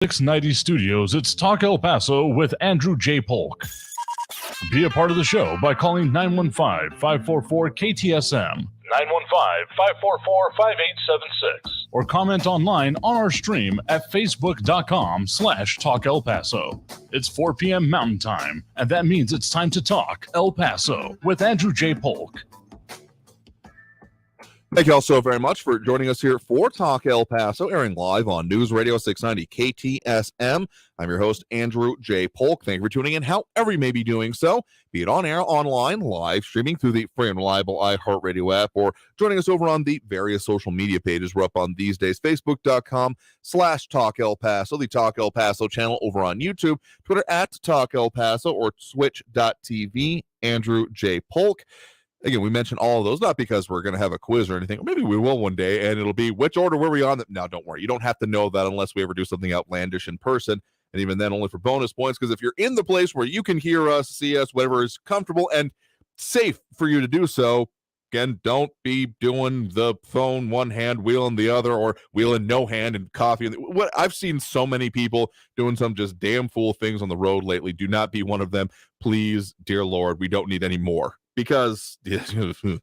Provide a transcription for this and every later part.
690 Studios, it's Talk El Paso with Andrew J. Polk. Be a part of the show by calling 915-544-KTSM, 915-544-5876, or comment online on our stream at facebook.com/Talk El Paso. It's 4 p.m. Mountain Time, and that means it's time to talk El Paso with Andrew J. Polk. Thank you all so very much for joining us here for Talk El Paso, airing live on News Radio 690 KTSM. I'm your host, Andrew J. Polk. Thank you for tuning in, however you may be doing so, be it on air, online, live, streaming through the free and reliable iHeartRadio app, or joining us over on the various social media pages we're up on these days, facebook.com/Talk El Paso, the Talk El Paso channel over on YouTube, Twitter at Talk El Paso, or twitch.tv, Andrew J. Polk. Again, we mentioned all of those, not because we're going to have a quiz or anything, or maybe we will one day, and it'll be, which order were we on? Now, don't worry. You don't have to know that unless we ever do something outlandish in person, and even then only for bonus points, because if you're in the place where you can hear us, see us, whatever is comfortable and safe for you to do so, again, don't be doing the phone one hand, wheeling the other, or wheeling no hand and coffee. What I've seen so many people doing some just damn fool things on the road lately. Do not be one of them. Please, dear Lord, we don't need any more. Because we've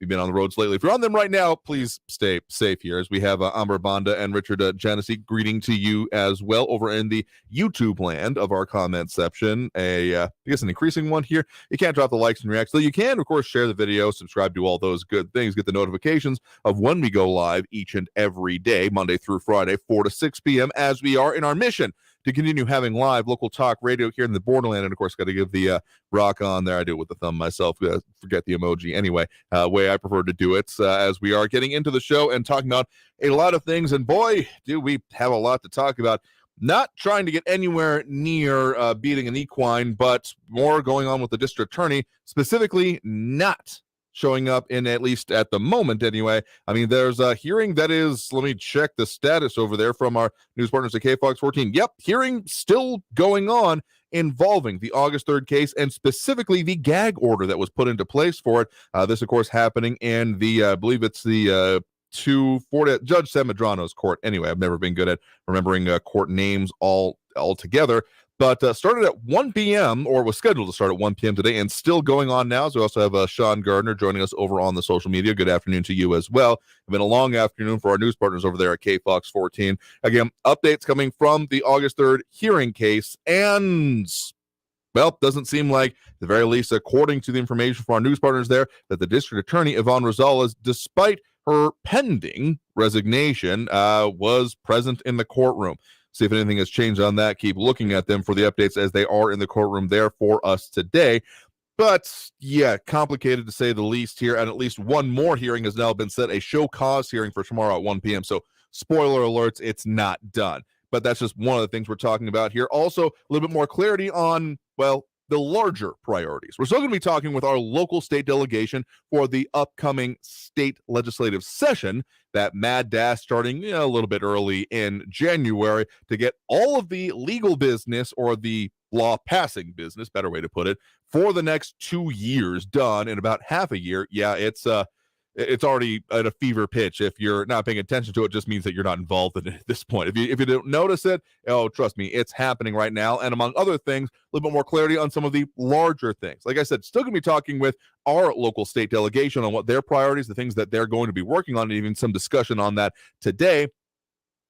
been on the roads lately. If you're on them right now, please stay safe here, as we have Amber Banda and Richard Genesee greeting to you as well over in the YouTube land of our comment section. I guess an increasing one here. You can't drop the likes and reacts, though you can, of course, share the video, subscribe to all those good things, get the notifications of when we go live each and every day, Monday through Friday, 4 to 6 p.m., as we are in our mission to continue having live local talk radio here in the borderland. And of course, got to give the rock on there. I do it with the thumb myself. Forget the emoji. Anyway, way I prefer to do it, as we are getting into the show and talking about a lot of things. And boy, do we have a lot to talk about. Not trying to get anywhere near beating an equine, but more going on with the district attorney, specifically not showing up in, at least at the moment anyway. I mean, there's a hearing that is, let me check the status over there from our news partners at KFOX 14. Yep, hearing still going on involving the August 3rd case, and specifically the gag order that was put into place for it. This, of course, happening in the, I believe it's the 240 Judge Samadrano's court. Anyway, I've never been good at remembering court names all together. But started at 1 p.m., or was scheduled to start at 1 p.m. today, and still going on now. So we also have Sean Gardner joining us over on the social media. Good afternoon to you as well. It's been a long afternoon for our news partners over there at KFOX 14. Again, updates coming from the August 3rd hearing case, and, well, doesn't seem like, at the very least, according to the information from our news partners there, that the district attorney, Yvonne Rosales, despite her pending resignation, was present in the courtroom. See if anything has changed on that. Keep looking at them for the updates as they are in the courtroom there for us today. But, yeah, complicated to say the least here, and at least one more hearing has now been set, a show cause hearing for tomorrow at 1 p.m. So, spoiler alerts, it's not done. But that's just one of the things we're talking about here. Also, a little bit more clarity on, well, the larger priorities. We're still going to be talking with our local state delegation for the upcoming state legislative session, that mad dash starting a little bit early in January, to get all of the legal business, or the law passing business, better way to put it, for the next 2 years done in about half a year. Yeah, it's already at a fever pitch. If you're not paying attention to it, it just means that you're not involved in it at this point. If you don't notice it, oh, trust me, it's happening right now. And among other things, a little bit more clarity on some of the larger things. Like I said, still going to be talking with our local state delegation on what their priorities, the things that they're going to be working on, and even some discussion on that today.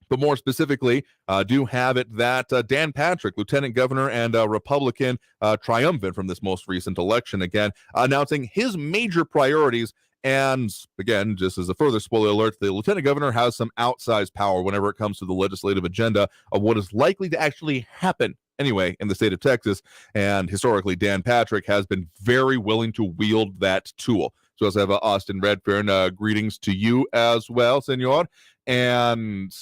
But more specifically, do have it that Dan Patrick, Lieutenant Governor and Republican, triumphant from this most recent election, again, announcing his major priorities. And again, just as a further spoiler alert, the Lieutenant Governor has some outsized power whenever it comes to the legislative agenda of what is likely to actually happen anyway in the state of Texas. And historically, Dan Patrick has been very willing to wield that tool. So as I have Austin Redfern, greetings to you as well, senor. And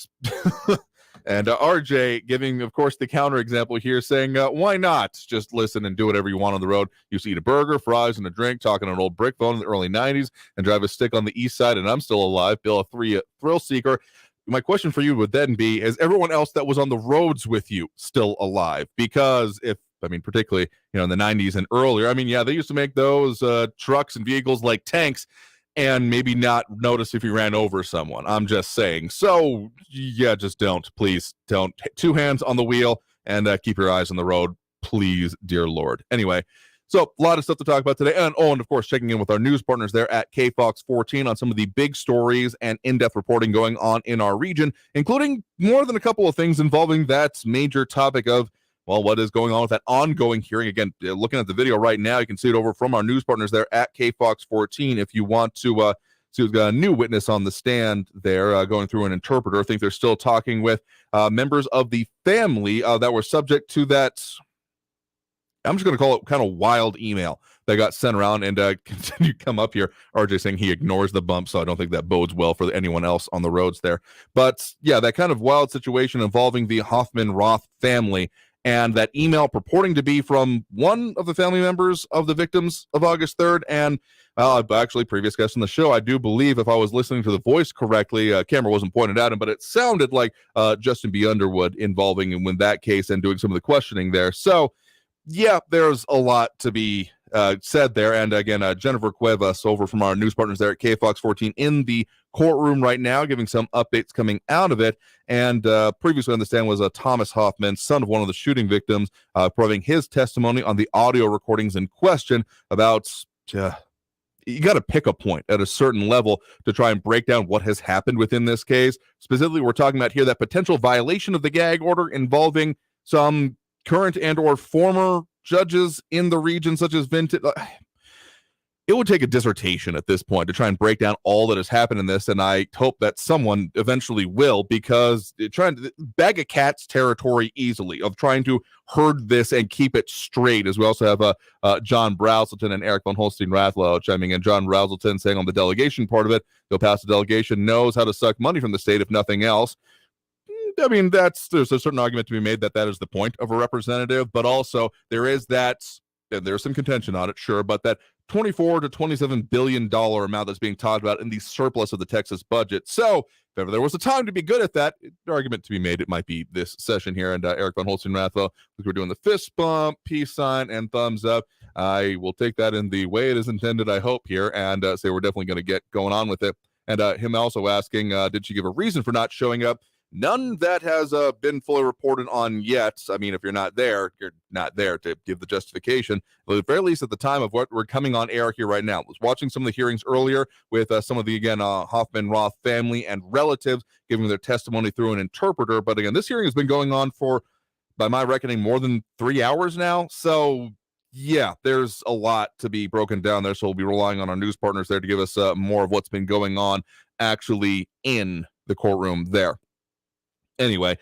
and RJ giving, of course, the counterexample here, saying, why not just listen and do whatever you want on the road? You used to eat a burger, fries, and a drink, talking on an old brick phone in the early 90s, and drive a stick on the east side, and I'm still alive. Bill, a thrill seeker. My question for you would then be, is everyone else that was on the roads with you still alive? Because particularly, in the 90s and earlier, yeah, they used to make those trucks and vehicles like tanks. and maybe not notice if you ran over someone. I'm just saying. So, yeah, just don't. Please don't. 2 hands on the wheel and keep your eyes on the road. Please, dear Lord. Anyway, so a lot of stuff to talk about today. And of course, checking in with our news partners there at KFOX 14 on some of the big stories and in-depth reporting going on in our region, including more than a couple of things involving that major topic of, well, what is going on with that ongoing hearing? Again, looking at the video right now, you can see it over from our news partners there at KFOX 14. If you want to see a new witness on the stand there, going through an interpreter, I think they're still talking with members of the family that were subject to that, I'm just going to call it kind of wild email that got sent around, and continue to come up here. RJ saying he ignores the bump, so I don't think that bodes well for anyone else on the roads there. But yeah, that kind of wild situation involving the Hoffman-Roth family, and that email purporting to be from one of the family members of the victims of August 3rd. And actually, previous guest on the show, I do believe, if I was listening to the voice correctly, camera wasn't pointed at him, but it sounded like Justin B. Underwood involving him in that case and doing some of the questioning there. So yeah, there's a lot to be said there. And again, Jennifer Cuevas over from our news partners there at KFOX 14 in the courtroom right now, giving some updates coming out of it. And previously on the stand was Thomas Hoffman, son of one of the shooting victims, providing his testimony on the audio recordings in question about you got to pick a point at a certain level to try and break down what has happened within this case. Specifically, we're talking about here that potential violation of the gag order involving some current and or former judges in the region, such as Vintage. It would take a dissertation at this point to try and break down all that has happened in this, and I hope that someone eventually will, because trying to bag a cat's territory easily of trying to herd this and keep it straight. As we also have John Brazelton and Eric von Holstein-Rathlow chiming in. John Brazelton saying on the delegation part of it, the El Paso delegation knows how to suck money from the state, if nothing else. I mean, there's a certain argument to be made that is the point of a representative, but also there is that, and there's some contention on it, sure, but that $24 to $27 billion amount that's being talked about in the surplus of the Texas budget. So if ever there was a time to be good at that, the argument to be made, it might be this session here. And Eric von Holstein-Rathlow, we're doing the fist bump, peace sign, and thumbs up. I will take that in the way it is intended, I hope, here, and say we're definitely going to get going on with it. And him also asking, did she give a reason for not showing up? None that has been fully reported on yet. I mean, if you're not there, you're not there to give the justification. But at the very least, at the time of what we're coming on air here right now, I was watching some of the hearings earlier with some of the, again, Hoffman-Roth family and relatives giving their testimony through an interpreter. But again, this hearing has been going on for, by my reckoning, more than 3 hours now. So yeah, there's a lot to be broken down there. So we'll be relying on our news partners there to give us more of what's been going on actually in the courtroom there. Anyway,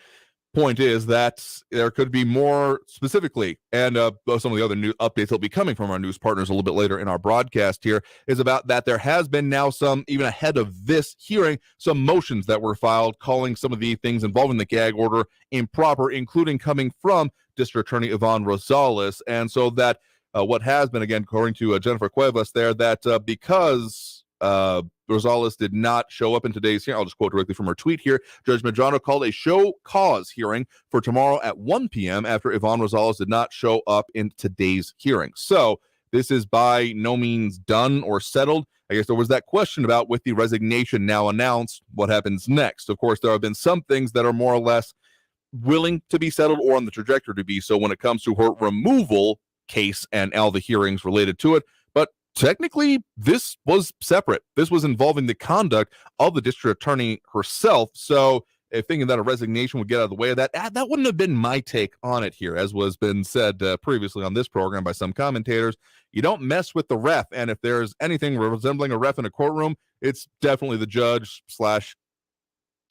point is that there could be more specifically, and some of the other new updates that will be coming from our news partners a little bit later in our broadcast here, is about that there has been now some, even ahead of this hearing, some motions that were filed calling some of the things involving the gag order improper, including coming from District Attorney Yvonne Rosales. And so that what has been, again, according to Jennifer Cuevas there, that because Rosales did not show up in today's hearing, I'll just quote directly from her tweet here. Judge Medrano called a show cause hearing for tomorrow at 1 p.m. after Yvonne Rosales did not show up in today's hearing. So this is by no means done or settled. I guess there was that question about, with the resignation now announced, what happens next? Of course, there have been some things that are more or less willing to be settled or on the trajectory to be so when it comes to her removal case and all the hearings related to it. But technically, this was separate. This was involving the conduct of the district attorney herself. So if thinking that a resignation would get out of the way of that, that wouldn't have been my take on it here, as was been said previously on this program by some commentators. You don't mess with the ref, and if there's anything resembling a ref in a courtroom, it's definitely the judge slash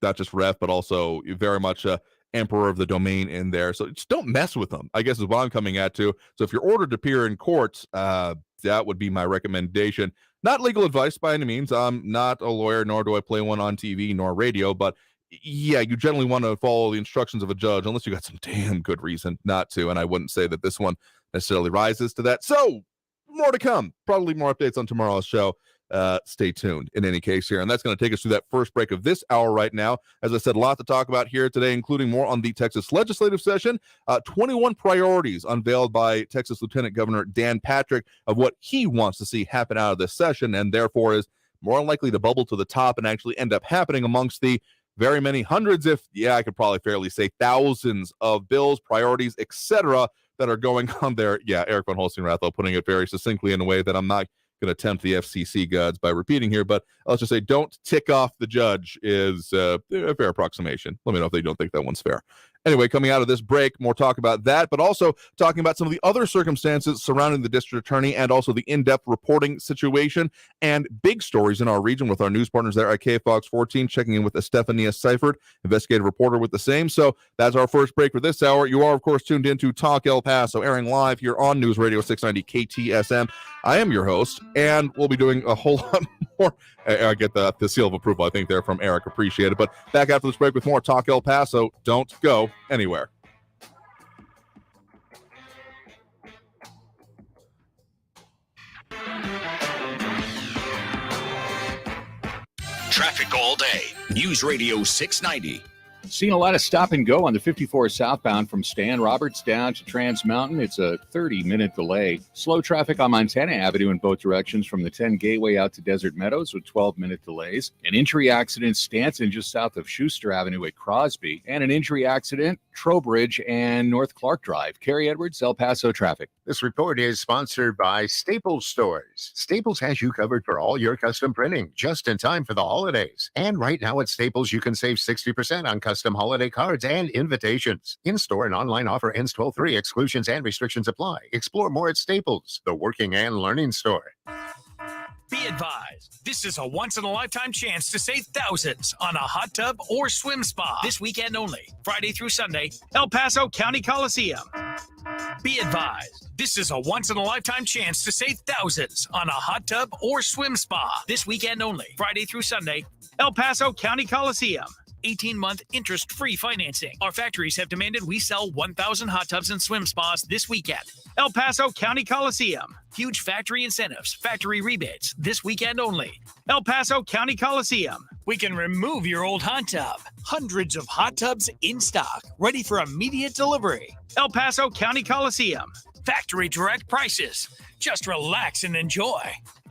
not just ref, but also very much emperor of the domain in there. So just don't mess with them, I guess is what I'm coming at too. So if you're ordered to appear in court, that would be my recommendation. Not legal advice by any means. I'm not a lawyer, nor do I play one on TV nor radio, but yeah, you generally want to follow the instructions of a judge unless you got some damn good reason not to. And I wouldn't say that this one necessarily rises to that. So more to come, probably more updates on tomorrow's show. Stay tuned in any case here. And that's going to take us through that first break of this hour right now. As I said, a lot to talk about here today, including more on the Texas legislative session, 21 priorities unveiled by Texas Lieutenant Governor Dan Patrick of what he wants to see happen out of this session, and therefore is more likely to bubble to the top and actually end up happening amongst the very many hundreds, I could probably fairly say thousands of bills, priorities, etc., that are going on there. Yeah, Eric von Holstein-Rathel putting it very succinctly in a way that I'm not going to tempt the FCC gods by repeating here, but let's just say don't tick off the judge is a fair approximation. Let me know if they don't think that one's fair. Anyway, coming out of this break, more talk about that, but also talking about some of the other circumstances surrounding the district attorney and also the in-depth reporting situation and big stories in our region with our news partners there at KFOX 14, checking in with Estefania Seifert, investigative reporter with the same. So that's our first break for this hour. You are, of course, tuned into Talk El Paso, airing live here on News Radio 690 KTSM. I am your host, and we'll be doing a whole lot more. I get the seal of approval, I think, there from Eric. Appreciate it. But back after this break with more Talk El Paso. Don't go anywhere. Traffic all day. News Radio 690. Seen a lot of stop and go on the 54 southbound from Stan Roberts down to Trans Mountain. It's a 30-minute delay. Slow traffic on Montana Avenue in both directions from the 10 Gateway out to Desert Meadows with 12-minute delays. An injury accident, Stanton, just south of Schuster Avenue at Crosby. And an injury accident, Trowbridge and North Clark Drive. Kerry Edwards, El Paso traffic. This report is sponsored by Staples Stores. Staples has you covered for all your custom printing, just in time for the holidays. And right now at Staples, you can save 60% on custom holiday cards and invitations. In-store and online offer ends 12/3. Exclusions and restrictions apply. Explore more at Staples, the working and learning store. Be advised, this is a once-in-a-lifetime chance to save thousands on a hot tub or swim spa. This weekend only, Friday through Sunday, El Paso County Coliseum. Be advised, this is a once-in-a-lifetime chance to save thousands on a hot tub or swim spa. This weekend only, Friday through Sunday, El Paso County Coliseum. 18-month interest-free financing. Our factories have demanded we sell 1,000 hot tubs and swim spas this weekend. El Paso County Coliseum. Huge factory incentives, factory rebates, this weekend only. El Paso County Coliseum. We can remove your old hot tub. Hundreds of hot tubs in stock, ready for immediate delivery. El Paso County Coliseum. Factory direct prices. Just relax and enjoy.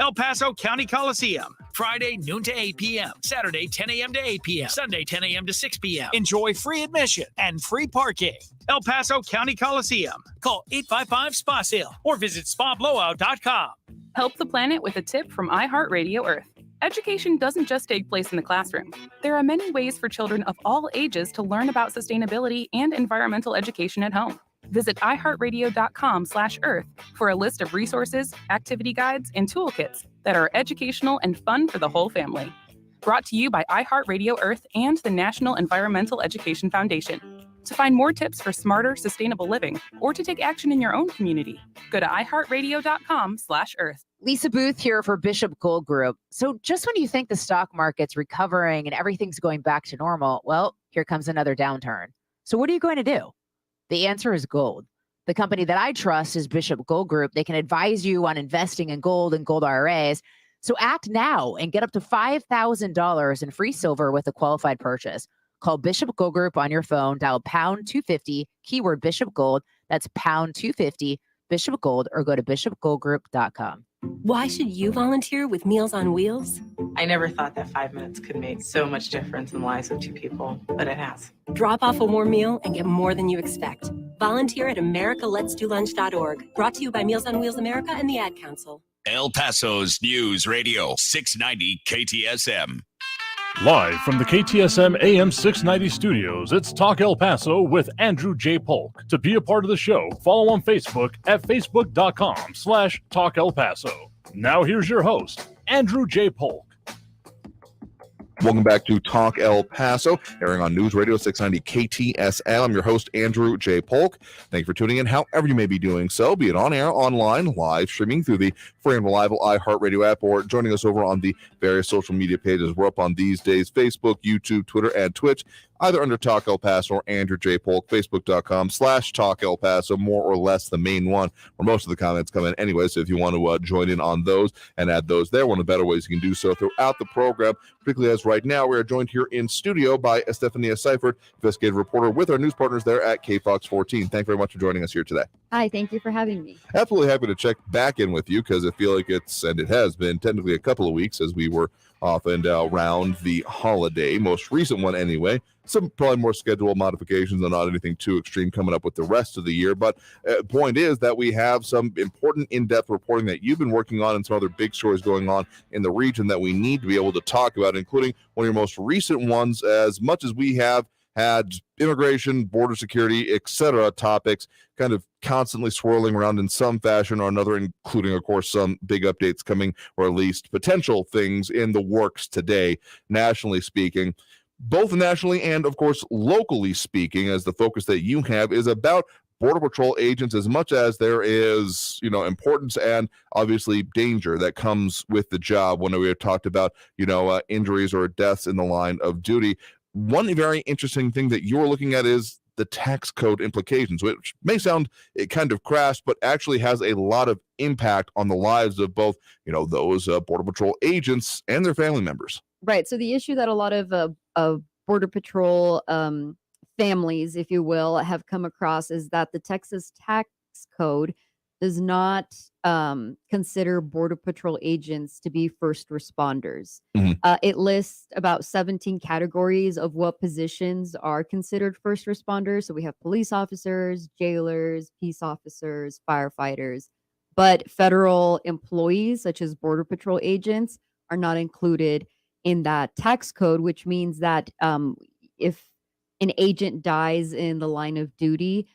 El Paso County Coliseum. Friday, noon to 8 p.m. Saturday, 10 a.m. to 8 p.m. Sunday, 10 a.m. to 6 p.m. Enjoy free admission and free parking. El Paso County Coliseum. Call 855-SPA-SALE or visit spablowout.com. Help the planet with a tip from iHeartRadio Earth. Education doesn't just take place in the classroom. There are many ways for children of all ages to learn about sustainability and environmental education at home. Visit iHeartRadio.com/Earth for a list of resources, activity guides, and toolkits that are educational and fun for the whole family. Brought to you by iHeartRadio Earth and the National Environmental Education Foundation. To find more tips for smarter, sustainable living, or to take action in your own community, go to iHeartRadio.com/Earth. Lisa Booth here for Bishop Gold Group. So just when you think the stock market's recovering and everything's going back to normal, well, here comes another downturn. So what are you going to do? The answer is gold. The company that I trust is Bishop Gold Group. They can advise you on investing in gold and gold IRAs. So act now and get up to $5,000 in free silver with a qualified purchase. Call Bishop Gold Group on your phone, dial pound 250, keyword Bishop Gold. That's pound 250, Bishop Gold, or go to bishopgoldgroup.com. Why should you volunteer with Meals on Wheels? I never thought that 5 minutes could make so much difference in the lives of two people, but it has. Drop off a warm meal and get more than you expect. Volunteer at americaletsdolunch.org. Brought to you by Meals on Wheels America and the Ad Council. El Paso's News Radio 690 KTSM. Live from the KTSM AM 690 studios, it's Talk El Paso with Andrew J. Polk. To be a part of the show, follow on Facebook at facebook.com/Talk El Paso. Now here's your host, Andrew J. Polk. Welcome back to Talk El Paso, airing on News Radio 690 KTSM. I'm your host, Andrew J. Polk. Thank you for tuning in, however you may be doing so, be it on air, online, live, streaming through the free and reliable iHeartRadio app, or joining us over on the various social media pages. We're up on these days, Facebook, YouTube, Twitter, and Twitch, either under Talk El Paso or Andrew J. Polk, facebook.com/Talk El Paso, more or less the main one, where most of the comments come in anyway. So if you want to join in on those and add those there, one of the better ways you can do so throughout the program, particularly as right now we are joined here in studio by Estefania Seifert, investigative reporter with our news partners there at KFOX 14. Thank you very much for joining us here today. Hi, thank you for having me. Absolutely happy to check back in with you because I feel like it has been technically a couple of weeks as we were off and around the holiday, most recent one anyway. Some probably more schedule modifications and not anything too extreme coming up with the rest of the year. But point is that we have some important in-depth reporting that you've been working on and some other big stories going on in the region that we need to be able to talk about, including one of your most recent ones. As much as we have had immigration, border security, etc. topics kind of constantly swirling around in some fashion or another, including, of course, some big updates coming, or at least potential things in the works today, nationally speaking. Both nationally and, of course, locally speaking, as the focus that you have is about Border Patrol agents, as much as there is, importance and obviously danger that comes with the job. When we have talked about, injuries or deaths in the line of duty. One very interesting thing that you're looking at is the tax code implications, which may sound kind of crass, but actually has a lot of impact on the lives of both, those Border Patrol agents and their family members. Right. So the issue that a lot of Border Patrol families, if you will, have come across is that the Texas tax code does not consider Border Patrol agents to be first responders. It lists about 17 categories of what positions are considered first responders. So we have police officers, jailers, peace officers, firefighters, but federal employees such as Border Patrol agents are not included in that tax code, which means that if an agent dies in the line of duty,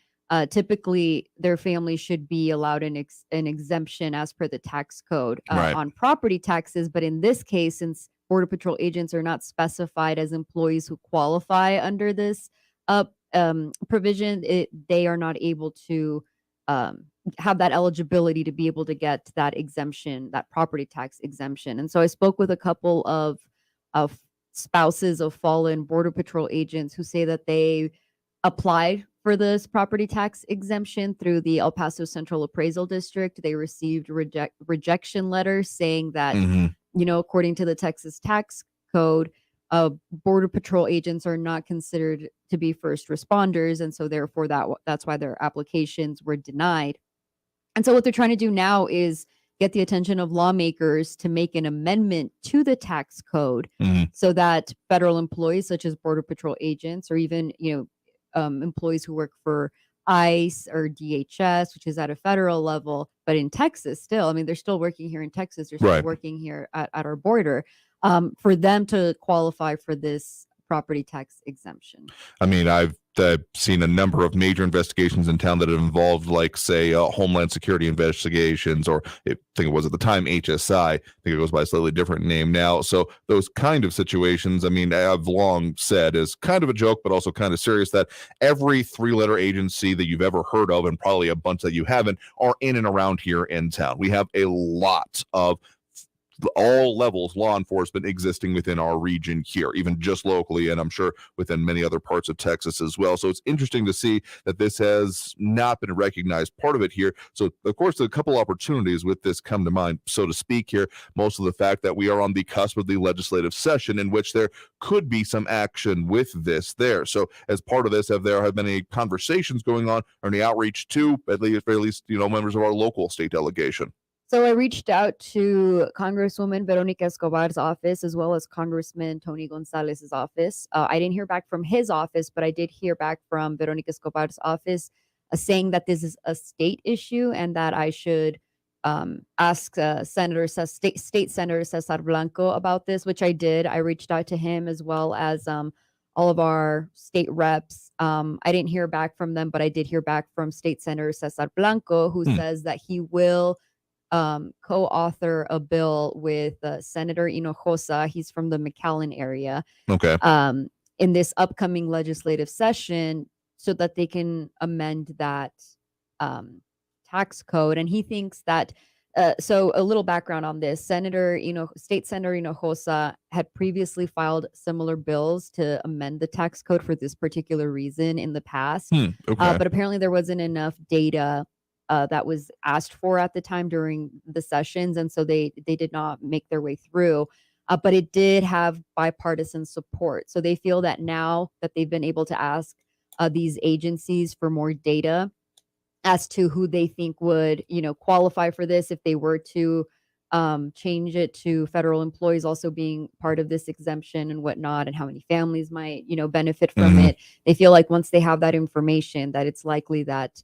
typically their family should be allowed an exemption as per the tax code on property taxes. But in this case, since Border Patrol agents are not specified as employees who qualify under this provision, they are not able to have that eligibility to be able to get that exemption, that property tax exemption. And so I spoke with a couple of spouses of fallen Border Patrol agents who say that they applied for this property tax exemption through the El Paso Central Appraisal District. They received rejection letters saying that, according to the Texas tax code, Border Patrol agents are not considered to be first responders. And so therefore that's why their applications were denied. And so what they're trying to do now is get the attention of lawmakers to make an amendment to the tax code so that federal employees such as Border Patrol agents or even, employees who work for ICE or DHS, which is at a federal level, but in Texas still, I mean, they're still working here in Texas. They're still working here at our border, for them to qualify for this property tax exemption. I mean, I've seen a number of major investigations in town that have involved, like, say, Homeland Security investigations, or I think it was at the time HSI. I think it goes by a slightly different name now. So those kind of situations, I mean, I've long said is kind of a joke, but also kind of serious, that every three-letter agency that you've ever heard of, and probably a bunch that you haven't, are in and around here in town. We have a lot of all levels law enforcement existing within our region here, even just locally, and I'm sure within many other parts of Texas as well. So it's interesting to see that this has not been a recognized part of it here. So of course, a couple opportunities with this come to mind, so to speak here. Most of the fact that we are on the cusp of the legislative session in which there could be some action with this there. So as part of this, there have been any conversations going on or any outreach to at least members of our local state delegation? So I reached out to Congresswoman Veronica Escobar's office as well as Congressman Tony Gonzalez's office. I didn't hear back from his office, but I did hear back from Veronica Escobar's office saying that this is a state issue and that I should ask State Senator Cesar Blanco about this, which I did. I reached out to him as well as all of our state reps. I didn't hear back from them, but I did hear back from State Senator Cesar Blanco, who says that he will co-author a bill with Senator Hinojosa. He's from the McAllen area. Okay. In this upcoming legislative session, so that they can amend that tax code. And he thinks that. So a little background on this: State Senator Hinojosa had previously filed similar bills to amend the tax code for this particular reason in the past. But apparently there wasn't enough data that was asked for at the time during the sessions, and so they did not make their way through. But it did have bipartisan support. So they feel that now that they've been able to ask these agencies for more data, as to who they think would, qualify for this if they were to change it to federal employees also being part of this exemption and whatnot, and how many families might, benefit from it. They feel like once they have that information, that it's likely that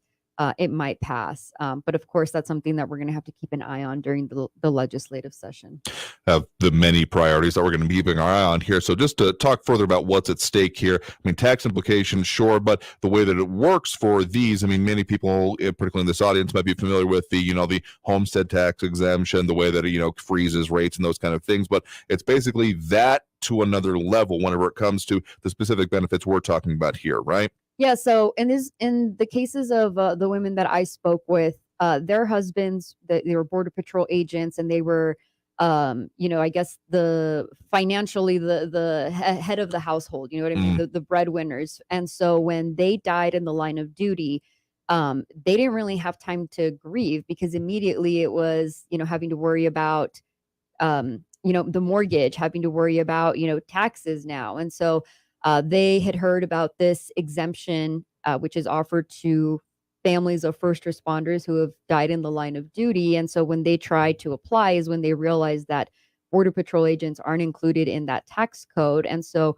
it might pass. But of course, that's something that we're going to have to keep an eye on during the legislative session. Have the many priorities that we're going to be keeping our eye on here. So just to talk further about what's at stake here, I mean, tax implications, sure, but the way that it works for these, I mean, many people, particularly in this audience, might be familiar with the homestead tax exemption, the way that it, freezes rates and those kind of things. But it's basically that to another level whenever it comes to the specific benefits we're talking about here, right? Yeah. So in the cases of the women that I spoke with, their husbands, they were Border Patrol agents, and they were, I guess the head of the household, you know what I mean? The breadwinners. And so when they died in the line of duty, they didn't really have time to grieve, because immediately it was, having to worry about, the mortgage, having to worry about, taxes now. And so they had heard about this exemption, which is offered to families of first responders who have died in the line of duty. And so when they tried to apply is when they realized that Border Patrol agents aren't included in that tax code. And so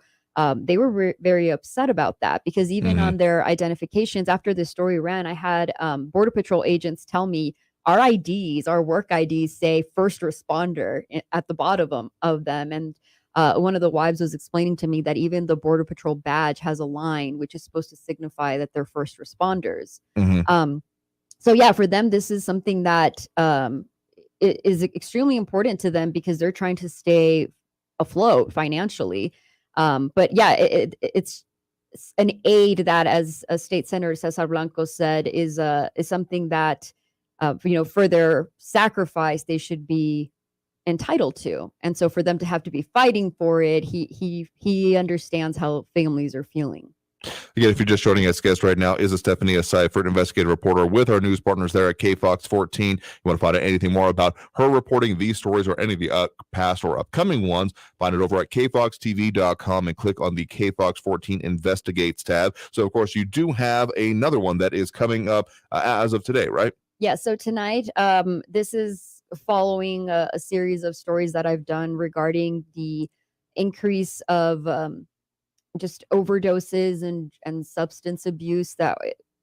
they were very upset about that, because even on their identifications, after this story ran, I had Border Patrol agents tell me our IDs, our work IDs, say first responder at the bottom of them. And one of the wives was explaining to me that even the Border Patrol badge has a line which is supposed to signify that they're first responders. So yeah, for them, this is something that is extremely important to them, because they're trying to stay afloat financially. But yeah, it's an aid that, as State Senator Cesar Blanco said, is something that for their sacrifice they should be entitled to. And so for them to have to be fighting for it, he understands how families are feeling. Again, if you're just joining us, guest right now is Estefania Seifert, investigative reporter with our news partners there at KFOX 14. You want to find out anything more about her reporting these stories or any of the past or upcoming ones, find it over at kfoxtv.com and click on the KFOX 14 Investigates tab. So, of course, you do have another one that is coming up as of today, right? Yeah, so tonight, this is following a series of stories that I've done regarding the increase of just overdoses and substance abuse that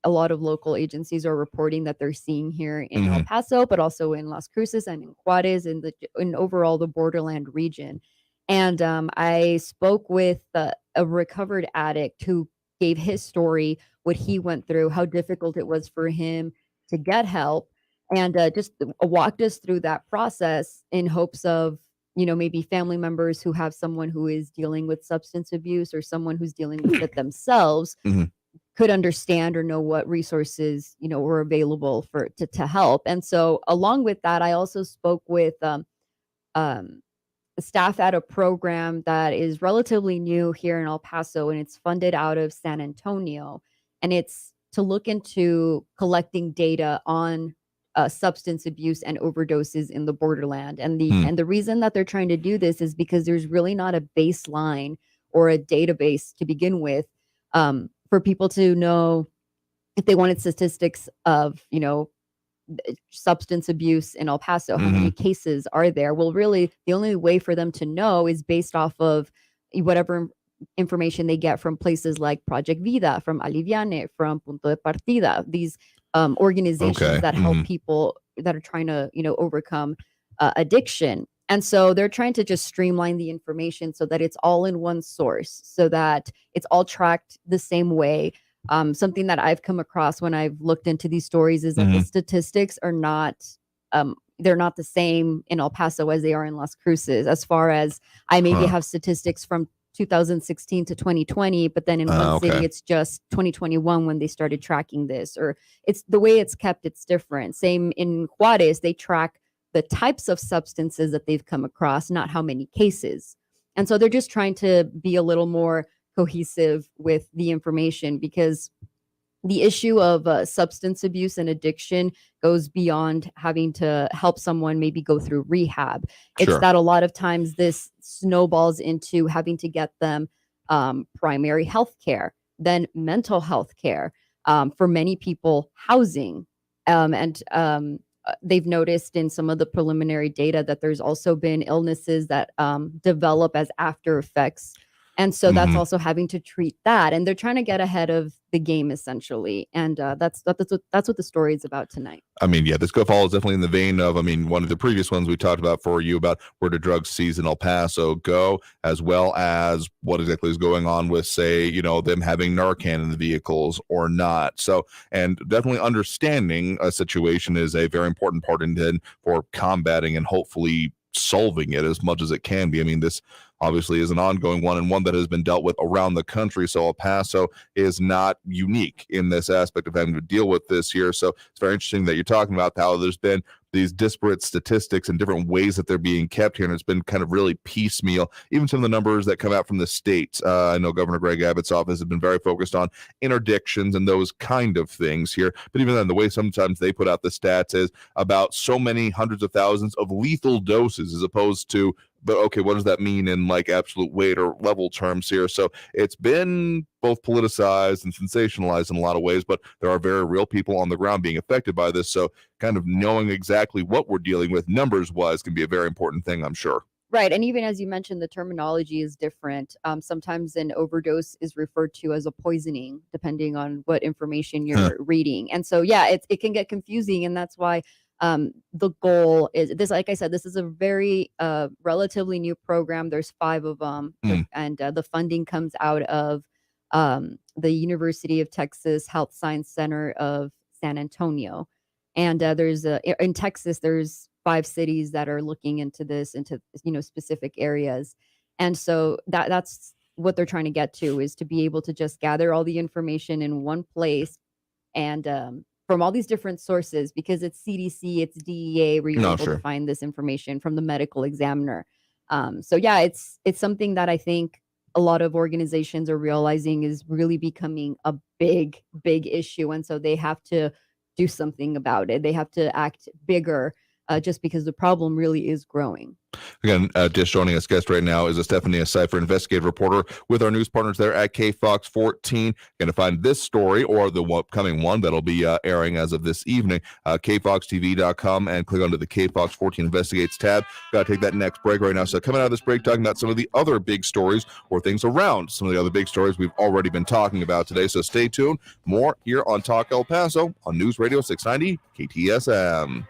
a lot of local agencies are reporting that they're seeing here in El Paso, but also in Las Cruces and in Juarez, and in overall the borderland region. And I spoke with a recovered addict who gave his story, what he went through, how difficult it was for him to get help, and just walked us through that process in hopes of, maybe family members who have someone who is dealing with substance abuse, or someone who's dealing with it themselves, could understand or know what resources, were available to help. And so along with that, I also spoke with staff at a program that is relatively new here in El Paso, and it's funded out of San Antonio. And it's to look into collecting data on substance abuse and overdoses in the borderland. And the reason that they're trying to do this is because there's really not a baseline or a database to begin with, for people to know if they wanted statistics of, substance abuse in El Paso, how many cases are there? Well, really, the only way for them to know is based off of whatever information they get from places like Project Vida, from Aliviane, from Punto de Partida, these organizations that help people that are trying to, overcome addiction. And so they're trying to just streamline the information so that it's all in one source, so that it's all tracked the same way. Something that I've come across when I've looked into these stories is that the statistics are not, they're not the same in El Paso as they are in Las Cruces. As far as I maybe have statistics from 2016 to 2020, but then in one city it's just 2021 when they started tracking this, or it's the way it's kept, it's different. Same in Juarez, they track the types of substances that they've come across, not how many cases. And so they're just trying to be a little more cohesive with the information, because the issue of substance abuse and addiction goes beyond having to help someone maybe go through rehab. It's that a lot of times this snowballs into having to get them primary health care, then mental health care, for many people, housing. They've noticed in some of the preliminary data that there's also been illnesses that develop as after effects. And so that's also having to treat that. And they're trying to get ahead of the game, essentially. And that's what the story is about tonight. I mean, yeah, this follows definitely in the vein of, one of the previous ones we talked about for you about where do drugs seized in El Paso go, as well as what exactly is going on with, say, them having Narcan in the vehicles or not. So, and definitely understanding a situation is a very important part for combating and hopefully solving it as much as it can be. This obviously is an ongoing one and one that has been dealt with around the country. So El Paso is not unique in this aspect of having to deal with this here. So it's very interesting that you're talking about how there's been these disparate statistics and different ways that they're being kept here. And it's been kind of really piecemeal. Even some of the numbers that come out from the states. I know Governor Greg Abbott's office has been very focused on interdictions and those kind of things here. But even then, the way sometimes they put out the stats is about so many hundreds of thousands of lethal doses as opposed to, but okay, what does that mean in like absolute weight or level terms here? So it's been both politicized and sensationalized in a lot of ways, but there are very real people on the ground being affected by this. So kind of knowing exactly what we're dealing with numbers wise can be a very important thing, I'm sure. Right. And even as you mentioned, the terminology is different. Sometimes an overdose is referred to as a poisoning, depending on what information you're reading. And so, yeah, it can get confusing. And that's why the goal is this. Like I said, this is a very relatively new program. There's 5 of them. And the funding comes out of the University of Texas Health Science Center of San Antonio. And there's in Texas, there's 5 cities that are looking into this, into specific areas. And so that's what they're trying to get to, is to be able to just gather all the information in one place and from all these different sources, because it's CDC, it's DEA, where you're able to find this information from the medical examiner. So yeah, it's something that I think a lot of organizations are realizing is really becoming a big issue. And so they have to do something about it. They have to act bigger, just because the problem really is growing. Again, just joining us guest right now is Stephanie Cipher, investigative reporter with our news partners there at KFOX 14. Going to find this story or the upcoming one that'll be airing as of this evening, kfoxtv.com, and click onto the KFOX 14 Investigates tab. Got to take that next break right now. So coming out of this break, talking about some of the other big stories or things around some of the other big stories we've already been talking about today. So stay tuned. More here on Talk El Paso on News Radio 690 KTSM.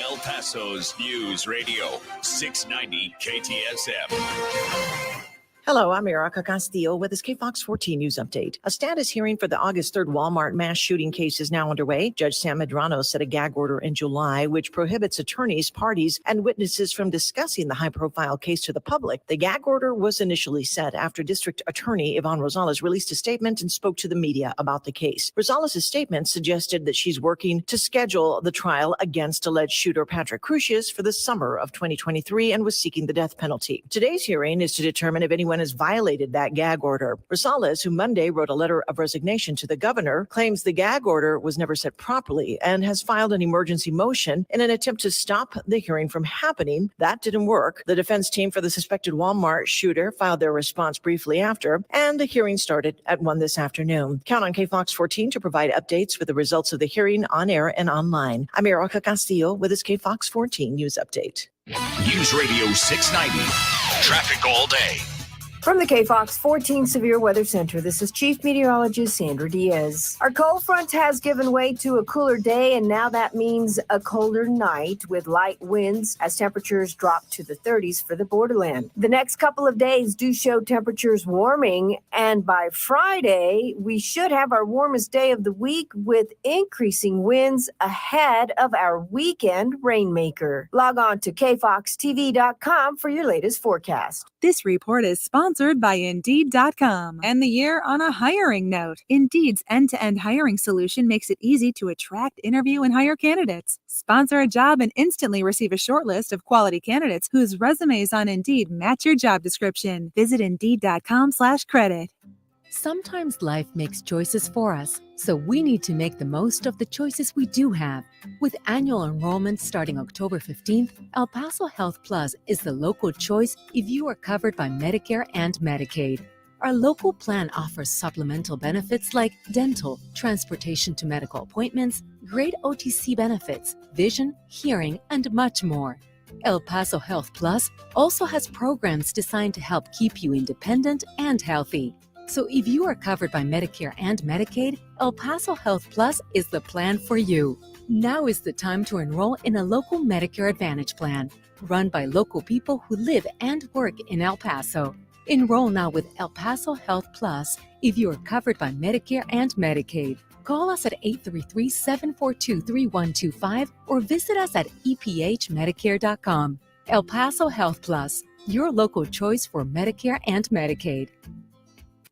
El Paso's News Radio 690 KTSM. Hello, I'm Erica Castillo with this KFOX 14 News Update. A status hearing for the August 3rd Walmart mass shooting case is now underway. Judge Sam Medrano set a gag order in July, which prohibits attorneys, parties, and witnesses from discussing the high-profile case to the public. The gag order was initially set after District Attorney Yvonne Rosales released a statement and spoke to the media about the case. Rosales' statement suggested that she's working to schedule the trial against alleged shooter Patrick Crucius for the summer of 2023 and was seeking the death penalty. Today's hearing is to determine if anyone has violated that gag order. Rosales, who Monday wrote a letter of resignation to the governor, claims the gag order was never set properly and has filed an emergency motion in an attempt to stop the hearing from happening. That didn't work. The defense team for the suspected Walmart shooter filed their response briefly after, and the hearing started at 1 this afternoon. Count on KFOX 14 to provide updates with the results of the hearing on air and online. I'm Erica Castillo with this KFOX 14 News Update. News Radio 690. Traffic all day. From the KFOX 14 Severe Weather Center, this is Chief Meteorologist Sandra Diaz. Our cold front has given way to a cooler day, and now that means a colder night with light winds as temperatures drop to the 30s for the borderland. The next couple of days do show temperatures warming, and by Friday, we should have our warmest day of the week with increasing winds ahead of our weekend rainmaker. Log on to kfoxtv.com for your latest forecast. This report is sponsored by Indeed.com. And the year on a hiring note. Indeed's end-to-end hiring solution makes it easy to attract, interview, and hire candidates. Sponsor a job and instantly receive a short list of quality candidates whose resumes on Indeed match your job description. Visit Indeed.com/credit. Sometimes life makes choices for us, so we need to make the most of the choices we do have. With annual enrollment starting October 15th, El Paso Health Plus is the local choice if you are covered by Medicare and Medicaid. Our local plan offers supplemental benefits like dental, transportation to medical appointments, great OTC benefits, vision, hearing, and much more. El Paso Health Plus also has programs designed to help keep you independent and healthy. So if you are covered by Medicare and Medicaid, El Paso Health Plus is the plan for you. Now is the time to enroll in a local Medicare Advantage plan, run by local people who live and work in El Paso. Enroll now with El Paso Health Plus if you are covered by Medicare and Medicaid. Call us at 833-742-3125 or visit us at ephmedicare.com. El Paso Health Plus, your local choice for Medicare and Medicaid.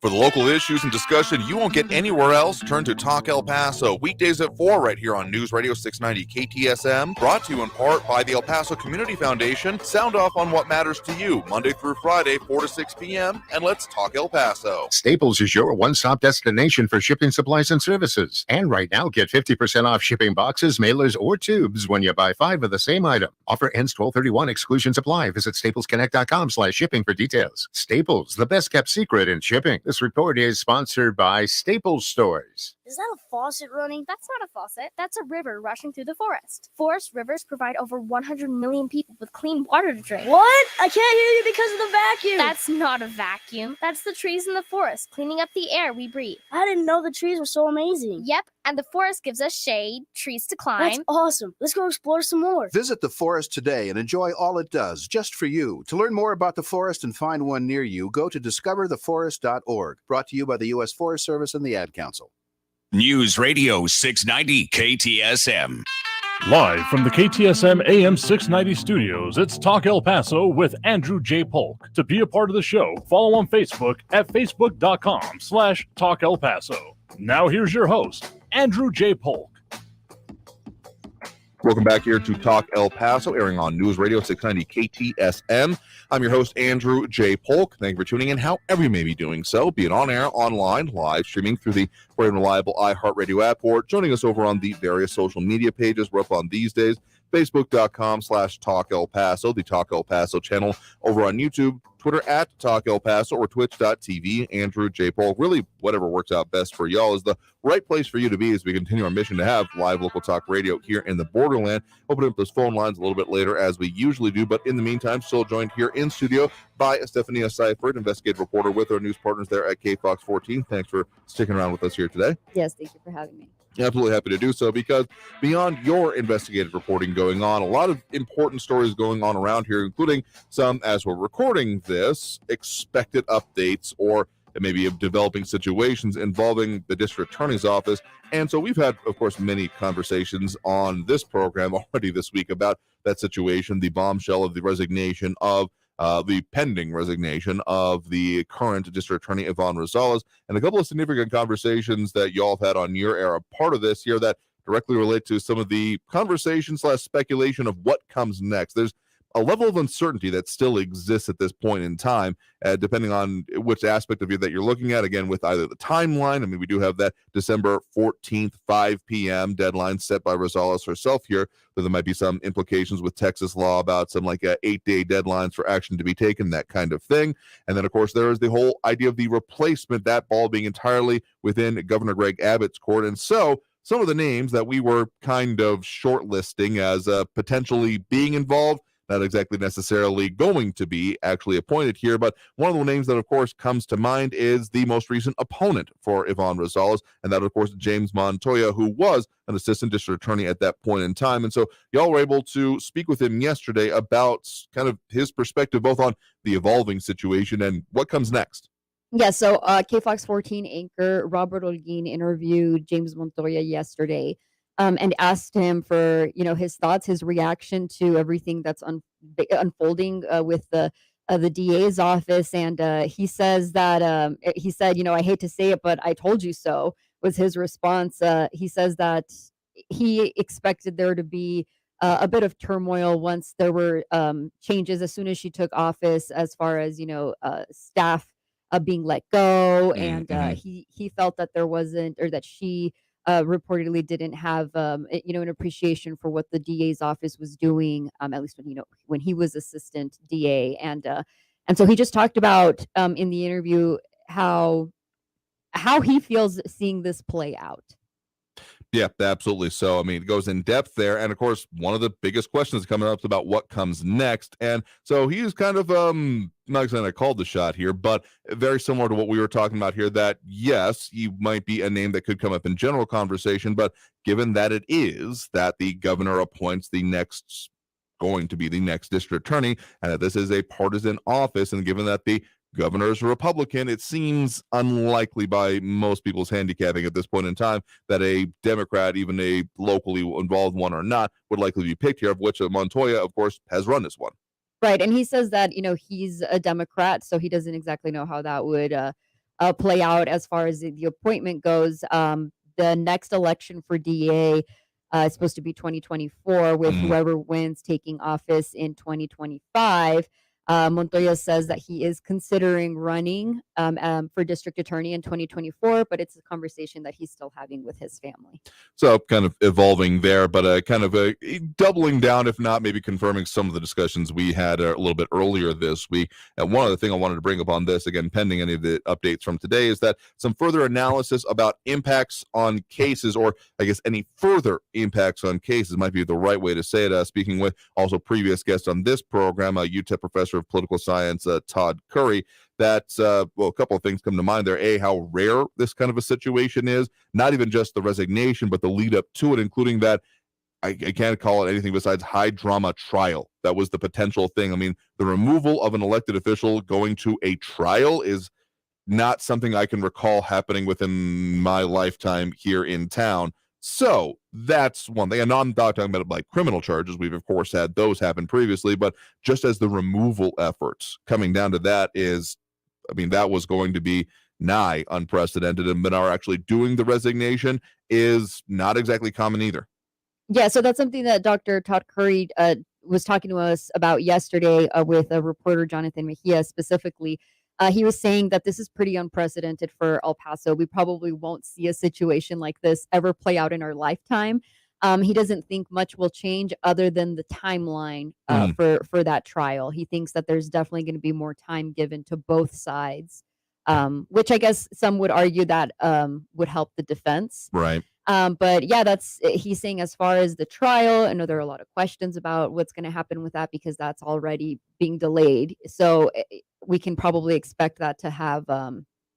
For the local issues and discussion you won't get anywhere else, turn to Talk El Paso, weekdays at 4 right here on News Radio 690 KTSM, brought to you in part by the El Paso Community Foundation. Sound off on what matters to you, Monday through Friday, 4 to 6 p.m., and let's talk El Paso. Staples is your one-stop destination for shipping supplies and services. And right now, get 50% off shipping boxes, mailers, or tubes when you buy 5 of the same item. Offer ends 12/31. Exclusions apply. Visit staplesconnect.com/shipping for details. Staples, the best-kept secret in shipping. This report is sponsored by Staples Stores. Is that a faucet running? That's not a faucet. That's a river rushing through the forest. Forest rivers provide over 100 million people with clean water to drink. What? I can't hear you because of the vacuum. That's not a vacuum. That's the trees in the forest cleaning up the air we breathe. I didn't know the trees were so amazing. Yep, and the forest gives us shade, trees to climb. That's awesome. Let's go explore some more. Visit the forest today and enjoy all it does just for you. To learn more about the forest and find one near you, go to discovertheforest.org. Brought to you by the U.S. Forest Service and the Ad Council. News Radio 690 KTSM. Live from the KTSM AM 690 studios, it's Talk El Paso with Andrew J. Polk. To be a part of the show, follow on Facebook at facebook.com/Talk El Paso. Now here's your host, Andrew J. Polk. Welcome back here to Talk El Paso, airing on News Radio 690 KTSM. I'm your host, Andrew J. Polk. Thank you for tuning in, however you may be doing so, be it on air, online, live streaming through the very reliable iHeartRadio app, or joining us over on the various social media pages we're up on these days. Facebook.com/Talk El Paso, the Talk El Paso channel over on YouTube, Twitter at Talk El Paso, or Twitch.tv, Andrew J. Polk. Really, whatever works out best for y'all is the right place for you to be as we continue our mission to have live local talk radio here in the borderland. Opening up those phone lines a little bit later as we usually do, but in the meantime, still joined here in studio by Estefania Seifert, investigative reporter with our news partners there at KFOX 14. Thanks for sticking around with us here today. Yes, thank you for having me. Absolutely happy to do so, because beyond your investigative reporting going on, a lot of important stories going on around here, including some, as we're recording this, expected updates or maybe of developing situations involving the district attorney's office. And so we've had, of course, many conversations on this program already this week about that situation, the bombshell of the resignation of the pending resignation of the current district attorney, Yvonne Rosales, and a couple of significant conversations that y'all have had on your era part of this here that directly relate to some of the conversation/speculation of what comes next. There's a level of uncertainty that still exists at this point in time, depending on which aspect of it that you're looking at. Again, with either the timeline, I mean, we do have that December 14th, 5 p.m. deadline set by Rosales herself here, though there might be some implications with Texas law about some like 8-day deadlines for action to be taken, that kind of thing. And then, of course, there is the whole idea of the replacement, that ball being entirely within Governor Greg Abbott's court. And so some of the names that we were kind of shortlisting as potentially being involved, not exactly necessarily going to be actually appointed here, but one of the names that, of course, comes to mind is the most recent opponent for Yvonne Rosales, and that, of course, James Montoya, who was an assistant district attorney at that point in time. And so y'all were able to speak with him yesterday about kind of his perspective, both on the evolving situation and what comes next. Yeah, so KFOX 14 anchor Robert Olguin interviewed James Montoya yesterday. And asked him for, his thoughts, his reaction to everything that's unfolding with the DA's office. And he says that, he said, I hate to say it, but I told you so, was his response. He says that he expected there to be a bit of turmoil once there were changes as soon as she took office, as far as, staff being let go, and Mm-hmm. he felt that there wasn't, or that she reportedly didn't have an appreciation for what the DA's office was doing, at least when he was assistant DA, and so he just talked about in the interview how he feels seeing this play out. Yeah, absolutely. So, I mean, it goes in depth there. And of course, one of the biggest questions coming up is about what comes next. And so he's kind of, not saying I called the shot here, but very similar to what we were talking about here, that yes, he might be a name that could come up in general conversation, but given that it is that the governor appoints going to be the next district attorney, and that this is a partisan office, and given that the governor is a Republican, it seems unlikely by most people's handicapping at this point in time that a Democrat, even a locally involved one or not, would likely be picked here, of which Montoya, of course, has run this one. Right, and he says that he's a Democrat, so he doesn't exactly know how that would play out as far as the appointment goes. The next election for DA is supposed to be 2024, with whoever wins taking office in 2025. Montoya says that he is considering running for district attorney in 2024, but it's a conversation that he's still having with his family. So kind of evolving there, but kind of doubling down, if not maybe confirming some of the discussions we had a little bit earlier this week. And one other thing I wanted to bring up on this, again, pending any of the updates from today, is that some further analysis about impacts on cases, or I guess any further impacts on cases might be the right way to say it. Speaking with also previous guests on this program, UTEP professor of political science, Todd Curry, that, a couple of things come to mind there. A, how rare this kind of a situation is, not even just the resignation, but the lead up to it, including that I can't call it anything besides high drama trial. That was the potential thing. I mean, the removal of an elected official going to a trial is not something I can recall happening within my lifetime here in town. So that's one thing. And I'm not talking about like criminal charges. We've, of course, had those happen previously, but just as the removal efforts coming down to that is, I mean, that was going to be nigh unprecedented. And Benar actually doing the resignation is not exactly common either. Yeah, so that's something that Dr. Todd Curry was talking to us about yesterday with a reporter, Jonathan Mejia, specifically. He was saying that this is pretty unprecedented for El Paso. We probably won't see a situation like this ever play out in our lifetime. He doesn't think much will change other than the timeline for that trial. He thinks that there's definitely going to be more time given to both sides, which I guess some would argue that would help the defense. Right. But yeah, he's saying as far as the trial, I know there are a lot of questions about what's going to happen with that because that's already being delayed. So we can probably expect that to have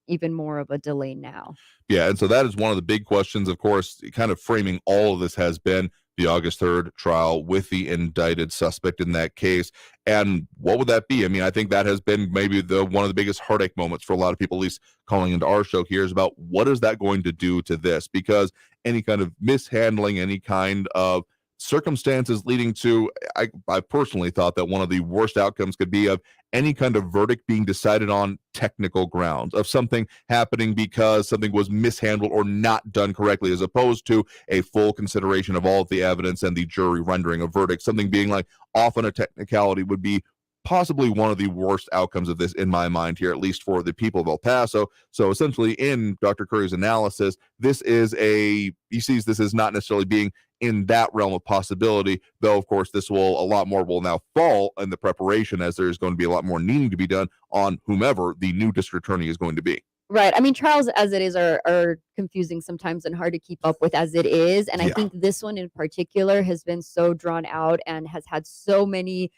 even more of a delay now. Yeah, and so that is one of the big questions, of course, kind of framing all of this has been the August 3rd trial with the indicted suspect in that case. And what would that be? I mean, I think that has been maybe one of the biggest heartache moments for a lot of people, at least calling into our show here, is about what is that going to do to this? Because any kind of mishandling, any kind of circumstances leading to, I personally thought that one of the worst outcomes could be of any kind of verdict being decided on technical grounds, of something happening because something was mishandled or not done correctly, as opposed to a full consideration of all of the evidence and the jury rendering a verdict. Something being like off on a technicality would be possibly one of the worst outcomes of this in my mind here, at least for the people of El Paso. So essentially in Dr. Curry's analysis, he sees this as not necessarily being in that realm of possibility, though of course a lot more will now fall in the preparation, as there's going to be a lot more needing to be done on whomever the new district attorney is going to be. Right. I mean, trials as it is are confusing sometimes and hard to keep up with as it is. And I think this one in particular has been so drawn out and has had so many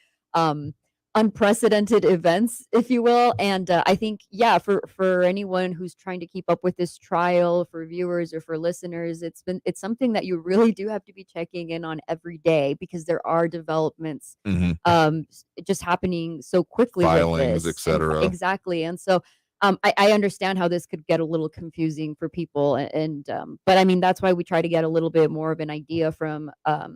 unprecedented events, if you will. And I think, for anyone who's trying to keep up with this trial, for viewers or for listeners, it's something that you really do have to be checking in on every day, because there are developments just happening so quickly. Filings, etc. Exactly. And so I understand how this could get a little confusing for people, but I mean, that's why we try to get a little bit more of an idea from a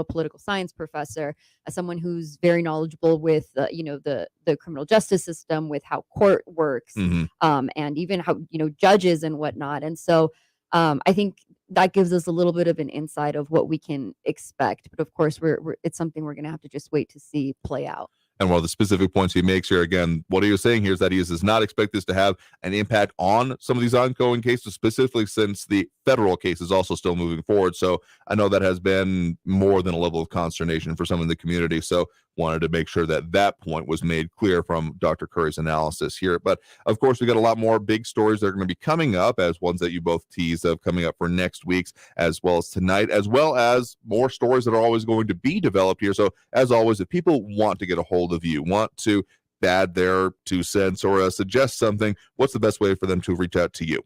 political science professor, as someone who's very knowledgeable with the criminal justice system, with how court works, and even how judges and whatnot. And so I think that gives us a little bit of an insight of what we can expect. But of course, it's something we're going to have to just wait to see play out. And one of the specific points he makes here, again, what he was saying here is that he does not expect this to have an impact on some of these ongoing cases, specifically since the federal case is also still moving forward. So I know that has been more than a level of consternation for some in the community. So wanted to make sure that that point was made clear from Dr. Curry's analysis here. But of course, we got a lot more big stories that are going to be coming up, as ones that you both teased of coming up for next week's, as well as tonight, as well as more stories that are always going to be developed here. So as always, if people want to get a hold of you, want to add their 2 cents or suggest something, what's the best way for them to reach out to you?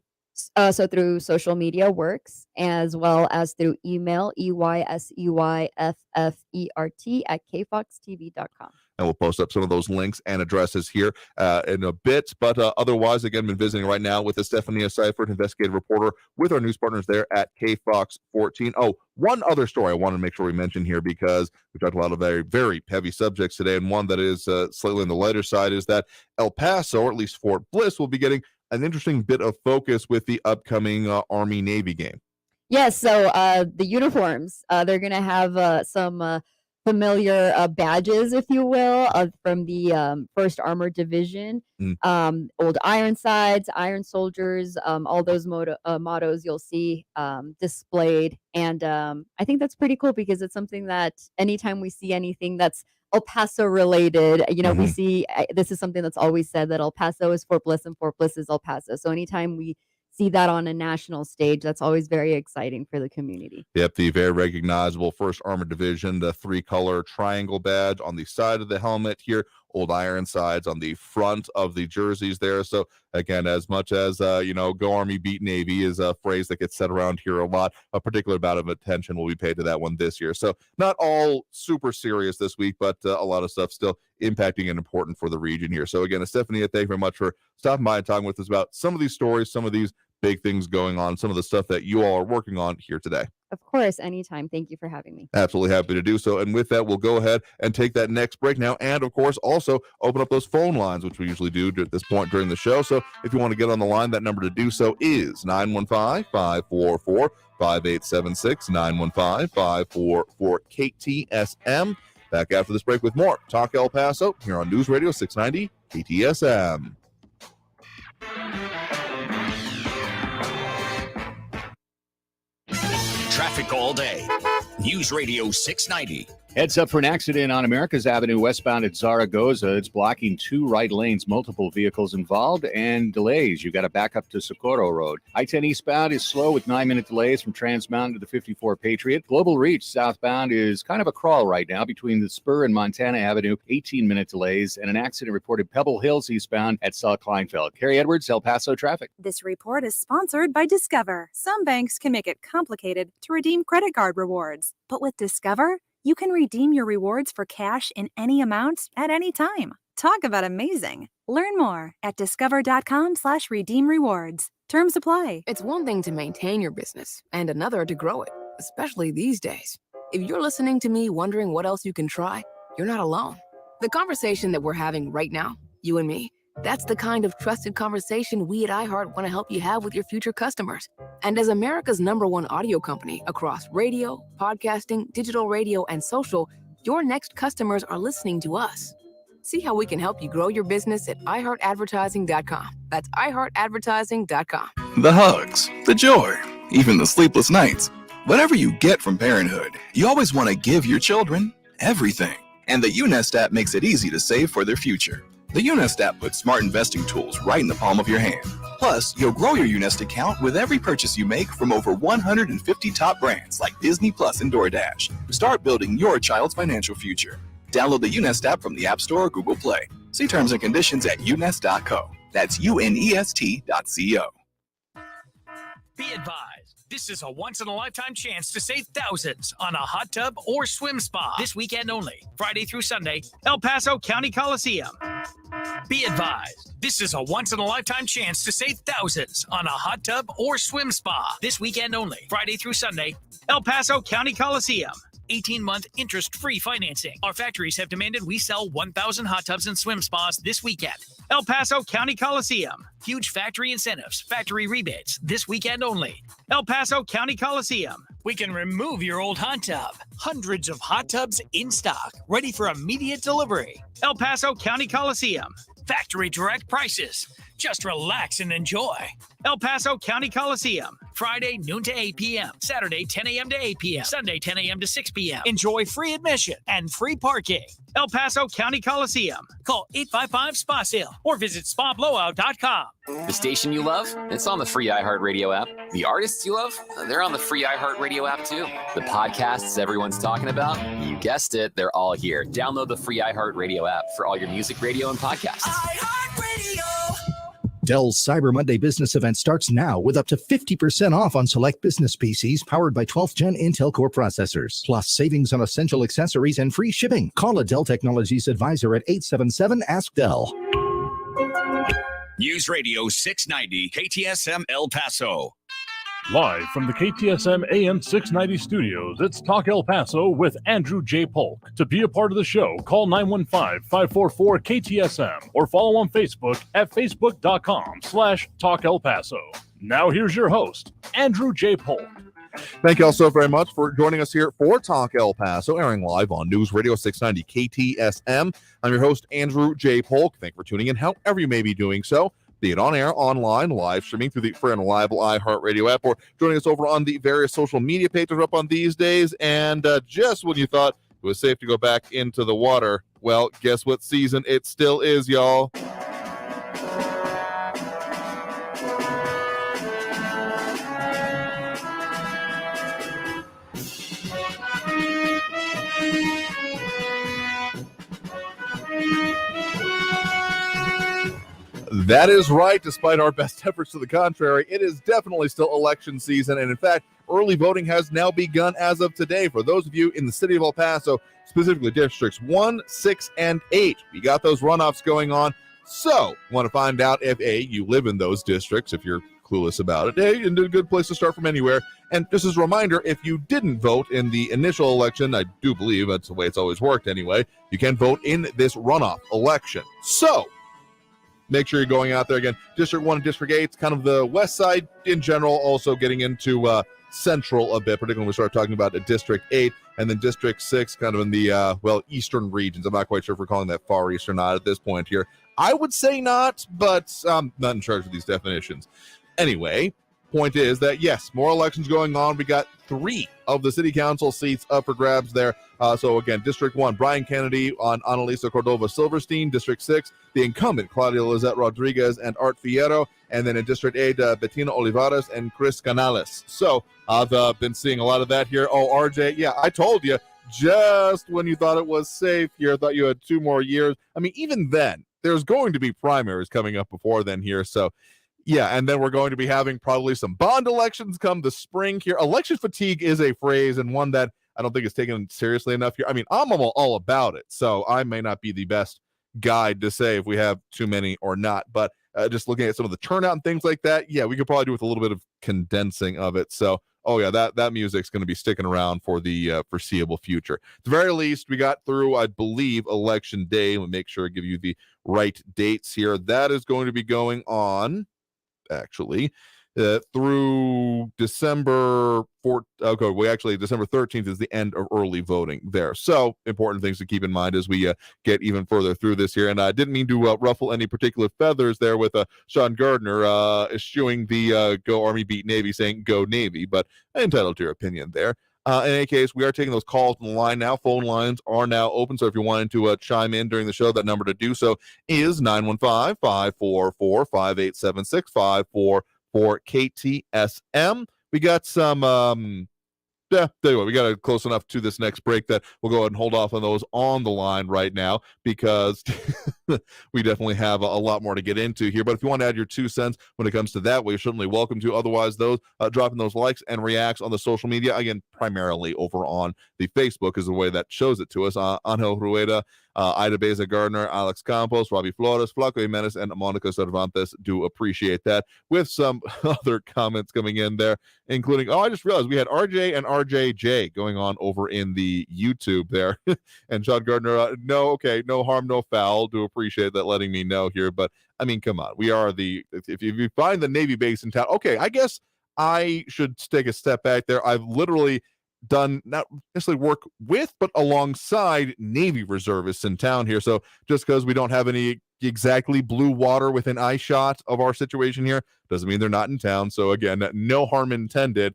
So through social media works, as well as through email, EYSEYFFERT@kfoxtv.com. And we'll post up some of those links and addresses here in a bit. But otherwise, again, been visiting right now with Estefania Seifert, investigative reporter with our news partners there at KFOX 14. Oh, one other story I want to make sure we mention here, because we talked a lot of very, very heavy subjects today, and one that is slightly on the lighter side is that El Paso, or at least Fort Bliss, will be getting an interesting bit of focus with the upcoming Army-Navy game. Yes, so the uniforms, they're going to have some familiar badges, if you will, from the 1st Armored Division, old Ironsides, Iron Soldiers, all those mottos you'll see displayed. And I think that's pretty cool, because it's something that anytime we see anything that's El Paso related, we see this is something that's always said, that El Paso is Fort Bliss and Fort Bliss is El Paso. So anytime we see that on a national stage, that's always very exciting for the community. Yep, the very recognizable 1st Armored Division, the 3-color triangle badge on the side of the helmet here, old Ironsides on the front of the jerseys there. So again, as much as go Army, beat Navy is a phrase that gets said around here a lot, a particular amount of attention will be paid to that one this year. So not all super serious this week, but a lot of stuff still impacting and important for the region here. So again, Estefania, thank you very much for stopping by and talking with us about some of these stories, some of these big things going on, some of the stuff that you all are working on here today. Of course, anytime. Thank you for having me. Absolutely happy to do so. And with that, we'll go ahead and take that next break now. And of course, also open up those phone lines, which we usually do at this point during the show. So if you want to get on the line, that number to do so is 915-544-5876, 915-544-KTSM. Back after this break with more Talk El Paso here on News Radio 690 KTSM. Traffic all day. News Radio 690. Heads up for an accident on America's Avenue westbound at Zaragoza. It's blocking 2 right lanes, multiple vehicles involved, and delays. You got to back up to Socorro Road. I-10 eastbound is slow with 9-minute delays from Trans Mountain to the 54 Patriot. Global Reach southbound is kind of a crawl right now between the Spur and Montana Avenue. 18-minute delays, and an accident reported Pebble Hills eastbound at Saw Kleinfeld. Carrie Edwards, El Paso traffic. This report is sponsored by Discover. Some banks can make it complicated to redeem credit card rewards, but with Discover, you can redeem your rewards for cash in any amount at any time. Talk about amazing. Learn more at discover.com/redeem rewards. Terms apply. It's one thing to maintain your business and another to grow it, especially these days. If you're listening to me wondering what else you can try, you're not alone. The conversation that we're having right now, you and me, that's the kind of trusted conversation we at iHeart want to help you have with your future customers. And as America's #1 audio company across radio, podcasting, digital radio, and social, your next customers are listening to us. See how we can help you grow your business at iHeartAdvertising.com. That's iHeartAdvertising.com. The hugs, the joy, even the sleepless nights. Whatever you get from parenthood, you always want to give your children everything. And the UNest app makes it easy to save for their future. The UNest app puts smart investing tools right in the palm of your hand. Plus, you'll grow your UNest account with every purchase you make from over 150 top brands like Disney Plus and DoorDash. Start building your child's financial future. Download the UNest app from the App Store or Google Play. See terms and conditions at unest.co. That's UNEST.co. Be advised, this is a once-in-a-lifetime chance to save thousands on a hot tub or swim spa. This weekend only, Friday through Sunday, El Paso County Coliseum. Be advised, this is a once-in-a-lifetime chance to save thousands on a hot tub or swim spa. This weekend only, Friday through Sunday, El Paso County Coliseum. 18-month interest-free financing. Our factories have demanded we sell 1,000 hot tubs and swim spas this weekend. El Paso County Coliseum. Huge factory incentives, factory rebates, this weekend only. El Paso County Coliseum. We can remove your old hot tub. Hundreds of hot tubs in stock, ready for immediate delivery. El Paso County Coliseum. Factory direct prices. Just relax and enjoy. El Paso County Coliseum. Friday, noon to 8 p.m. Saturday, 10 a.m. to 8 p.m. Sunday, 10 a.m. to 6 p.m. Enjoy free admission and free parking. El Paso County Coliseum. Call 855-SPA-SALE or visit spablowout.com. The station you love? It's on the free iHeartRadio app. The artists you love? They're on the free iHeartRadio app too. The podcasts everyone's talking about? You guessed it, they're all here. Download the free iHeartRadio app for all your music, radio, and podcasts. Dell's Cyber Monday business event starts now with up to 50% off on select business PCs powered by 12th Gen Intel Core processors, plus savings on essential accessories and free shipping. Call a Dell Technologies advisor at 877-ASK-DELL. News Radio 690 KTSM El Paso. Live from the KTSM AM 690 studios, it's Talk El Paso with Andrew J. Polk. To be a part of the show, call 915-544-KTSM or follow on Facebook at facebook.com/Talk El Paso. Now here's your host, Andrew J. Polk. Thank you all so very much for joining us here for Talk El Paso, airing live on News Radio 690 KTSM. I'm your host, Andrew J. Polk. Thank you for tuning in, however you may be doing so. Be it on air, online, live streaming through the free and reliable iHeartRadio app, or joining us over on the various social media pages up on these days. And just when you thought it was safe to go back into the water, well, guess what season it still is, y'all. That is right. Despite our best efforts to the contrary, it is definitely still election season. And in fact, early voting has now begun as of today. For those of you in the city of El Paso, specifically districts 1, 6, and 8, we got those runoffs going on. So, want to find out if you live in those districts, if you're clueless about it. And a good place to start from anywhere. And just as a reminder, if you didn't vote in the initial election, I do believe that's the way it's always worked anyway, you can vote in this runoff election. So, make sure you're going out there again. District 1 and District 8, it's kind of the west side in general, also getting into central a bit, particularly when we start talking about District 8, and then District 6 kind of in the, eastern regions. I'm not quite sure if we're calling that far east or not at this point here. I would say not, but I'm not in charge of these definitions. Anyway, point is that, yes, more elections going on. We got 3 of the city council seats up for grabs there. So again, District 1, Brian Kennedy on Annalisa Cordova Silverstein. District 6, the incumbent Claudia Lizette Rodriguez and Art Fierro. And then in District 8, Bettina Olivares and Chris Canales. So I've been seeing a lot of that here. Oh, RJ, yeah, I told you, just when you thought it was safe here, thought you had 2 more years. I mean, even then, there's going to be primaries coming up before then here. So yeah, and then we're going to be having probably some bond elections come the spring here. Election fatigue is a phrase and one that I don't think is taken seriously enough here. I mean, I'm all about it, so I may not be the best guide to say if we have too many or not. But just looking at some of the turnout and things like that, yeah, we could probably do with a little bit of condensing of it. So, oh yeah, that music's going to be sticking around for the foreseeable future. At the very least, we got through, I believe, Election Day. We'll make sure I give you the right dates here. That is going to be going on, actually, through December 4th. Okay, December 13th is the end of early voting there. So important things to keep in mind as we get even further through this here. And I didn't mean to ruffle any particular feathers there with Sean Gardner eschewing the Go Army Beat Navy, saying Go Navy, but entitled to your opinion there. In any case, we are taking those calls on the line now. Phone lines are now open, so if you're wanting to chime in during the show, that number to do so is 915-544-5876, 544-KTSM. We got some, tell you what, we got close enough to this next break that we'll go ahead and hold off on those on the line right now, because we definitely have a lot more to get into here. But if you want to add your 2 cents when it comes to that, we're certainly welcome to. Otherwise, those dropping those likes and reacts on the social media, again, primarily over on the Facebook is the way that shows it to us. Angel Rueda, Ida Beza Gardner, Alex Campos, Robbie Flores, Flaco Jimenez, and Monica Cervantes do appreciate that, with some other comments coming in there, including, I just realized we had RJ and RJJ going on over in the YouTube there. And Sean Gardner, no harm, no foul. Do appreciate that letting me know here. But I mean, come on, we are if you find the Navy base in town, okay, I guess I should take a step back there. I've literally done not necessarily work with, but alongside Navy reservists in town here. So just because we don't have any exactly blue water within eye shot of our situation here doesn't mean they're not in town. So again, no harm intended.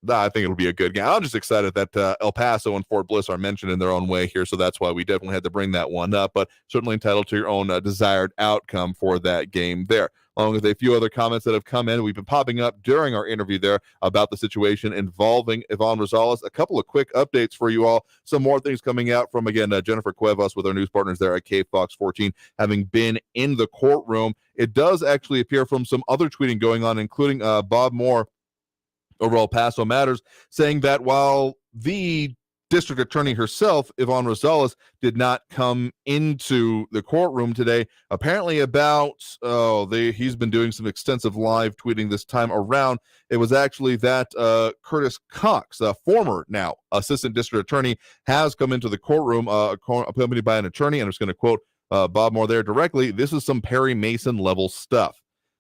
I think it'll be a good game. I'm just excited that El Paso and Fort Bliss are mentioned in their own way here, so that's why we definitely had to bring that one up, but certainly entitled to your own desired outcome for that game there. Along with a few other comments that have come in, we've been popping up during our interview there about the situation involving Ivan Rosales. A couple of quick updates for you all. Some more things coming out from, again, Jennifer Cuevas with our news partners there at KFOX 14, having been in the courtroom. It does actually appear from some other tweeting going on, including Bob Moore over El Paso Matters, saying that while the district attorney herself, Ivan Rosales, did not come into the courtroom today, apparently he's been doing some extensive live tweeting this time around. It was actually that Curtis Cox, a former now assistant district attorney, has come into the courtroom accompanied by an attorney, and I'm just going to quote Bob Moore there directly. This is some Perry Mason level stuff.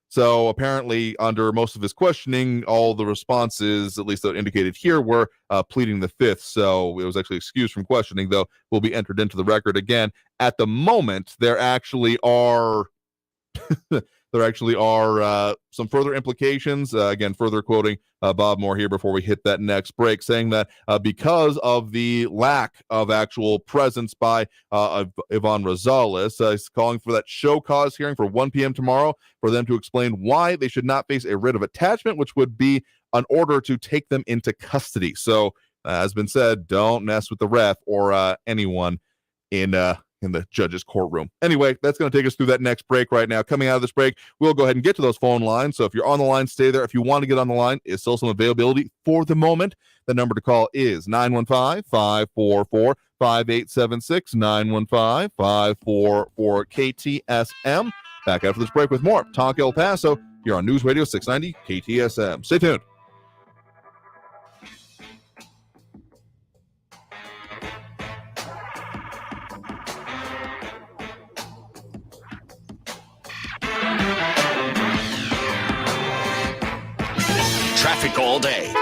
So apparently, under most of his questioning, all the responses, at least that indicated here, were pleading the fifth. So it was actually excused from questioning, though will be entered into the record again. At the moment, there actually are some further implications. Again, further quoting Bob Moore here before we hit that next break, saying that because of the lack of actual presence by Ivan Rosales, he's calling for that show cause hearing for 1 p.m. tomorrow for them to explain why they should not face a writ of attachment, which would be an order to take them into custody. So, as been said, don't mess with the ref or anyone in the judge's courtroom. Anyway, that's going to take us through that next break right now. Coming out of this break, we'll go ahead and get to those phone lines. So if you're on the line, stay there. If you want to get on the line, is still some availability for the moment. The number to call is 915-544-5876, 915-544-KTSM. Back after this break with more Talk El Paso here on News Radio 690 KTSM. Stay tuned. Traffic all day.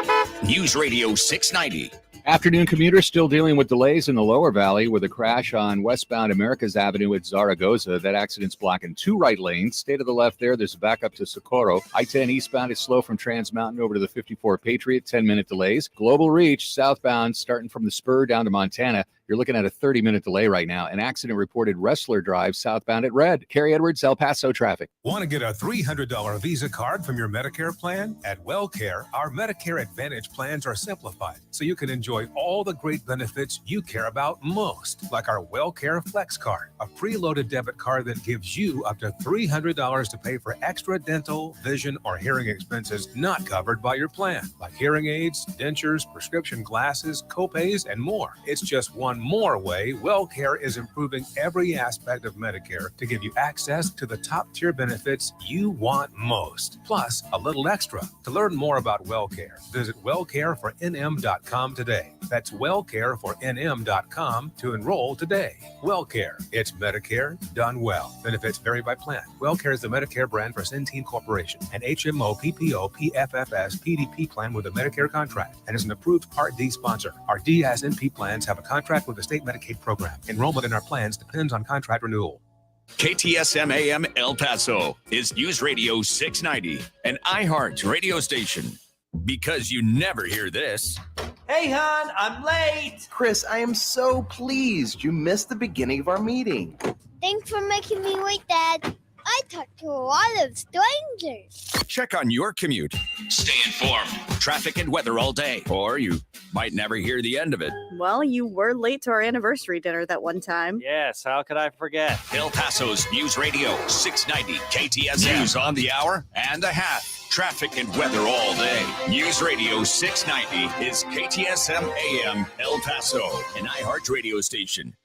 News Radio 690. Afternoon commuters still dealing with delays in the lower valley with a crash on westbound Americas Avenue at Zaragoza. That accident's blocking 2 right lanes. Stay to the left there. There's a backup to Socorro. I-10 eastbound is slow from Trans Mountain over to the 54 Patriot, 10-minute delays. Global Reach southbound starting from the Spur down to Montana. You're looking at a 30-minute delay right now. An accident reported Wrestler Drive southbound at Red. Carrie Edwards, El Paso traffic. Want to get a $300 Visa card from your Medicare plan? At WellCare, our Medicare Advantage plans are simplified so you can enjoy all the great benefits you care about most, like our WellCare Flex card, a preloaded debit card that gives you up to $300 to pay for extra dental, vision, or hearing expenses not covered by your plan, like hearing aids, dentures, prescription glasses, copays, and more. It's just one more way WellCare is improving every aspect of Medicare to give you access to the top-tier benefits you want most, plus a little extra. To learn more about WellCare, visit wellcarefornm.com today. That's wellcarefornm.com to enroll today. WellCare, it's Medicare done well. Benefits vary by plan. WellCare is the Medicare brand for Centene Corporation, an HMO, PPO, PFFS, PDP plan with a Medicare contract, and is an approved Part D sponsor. Our DSNP plans have a contract with the state Medicaid program. Enrollment in our plans depends on contract renewal. KTSM AM El Paso is News Radio 690, an iHeart radio station. Because you never hear this. Hey, hon, I'm late. Chris, I am so pleased you missed the beginning of our meeting. Thanks for making me wait, Dad. I talked to a lot of strangers. Check on your commute. Stay informed. Traffic and weather all day. Or you might never hear the end of it. Well, you were late to our anniversary dinner that one time. Yes, how could I forget? El Paso's News Radio 690 KTSM. News on the hour and a half. Traffic and weather all day. News Radio 690 is KTSM AM El Paso, an iHeart radio station.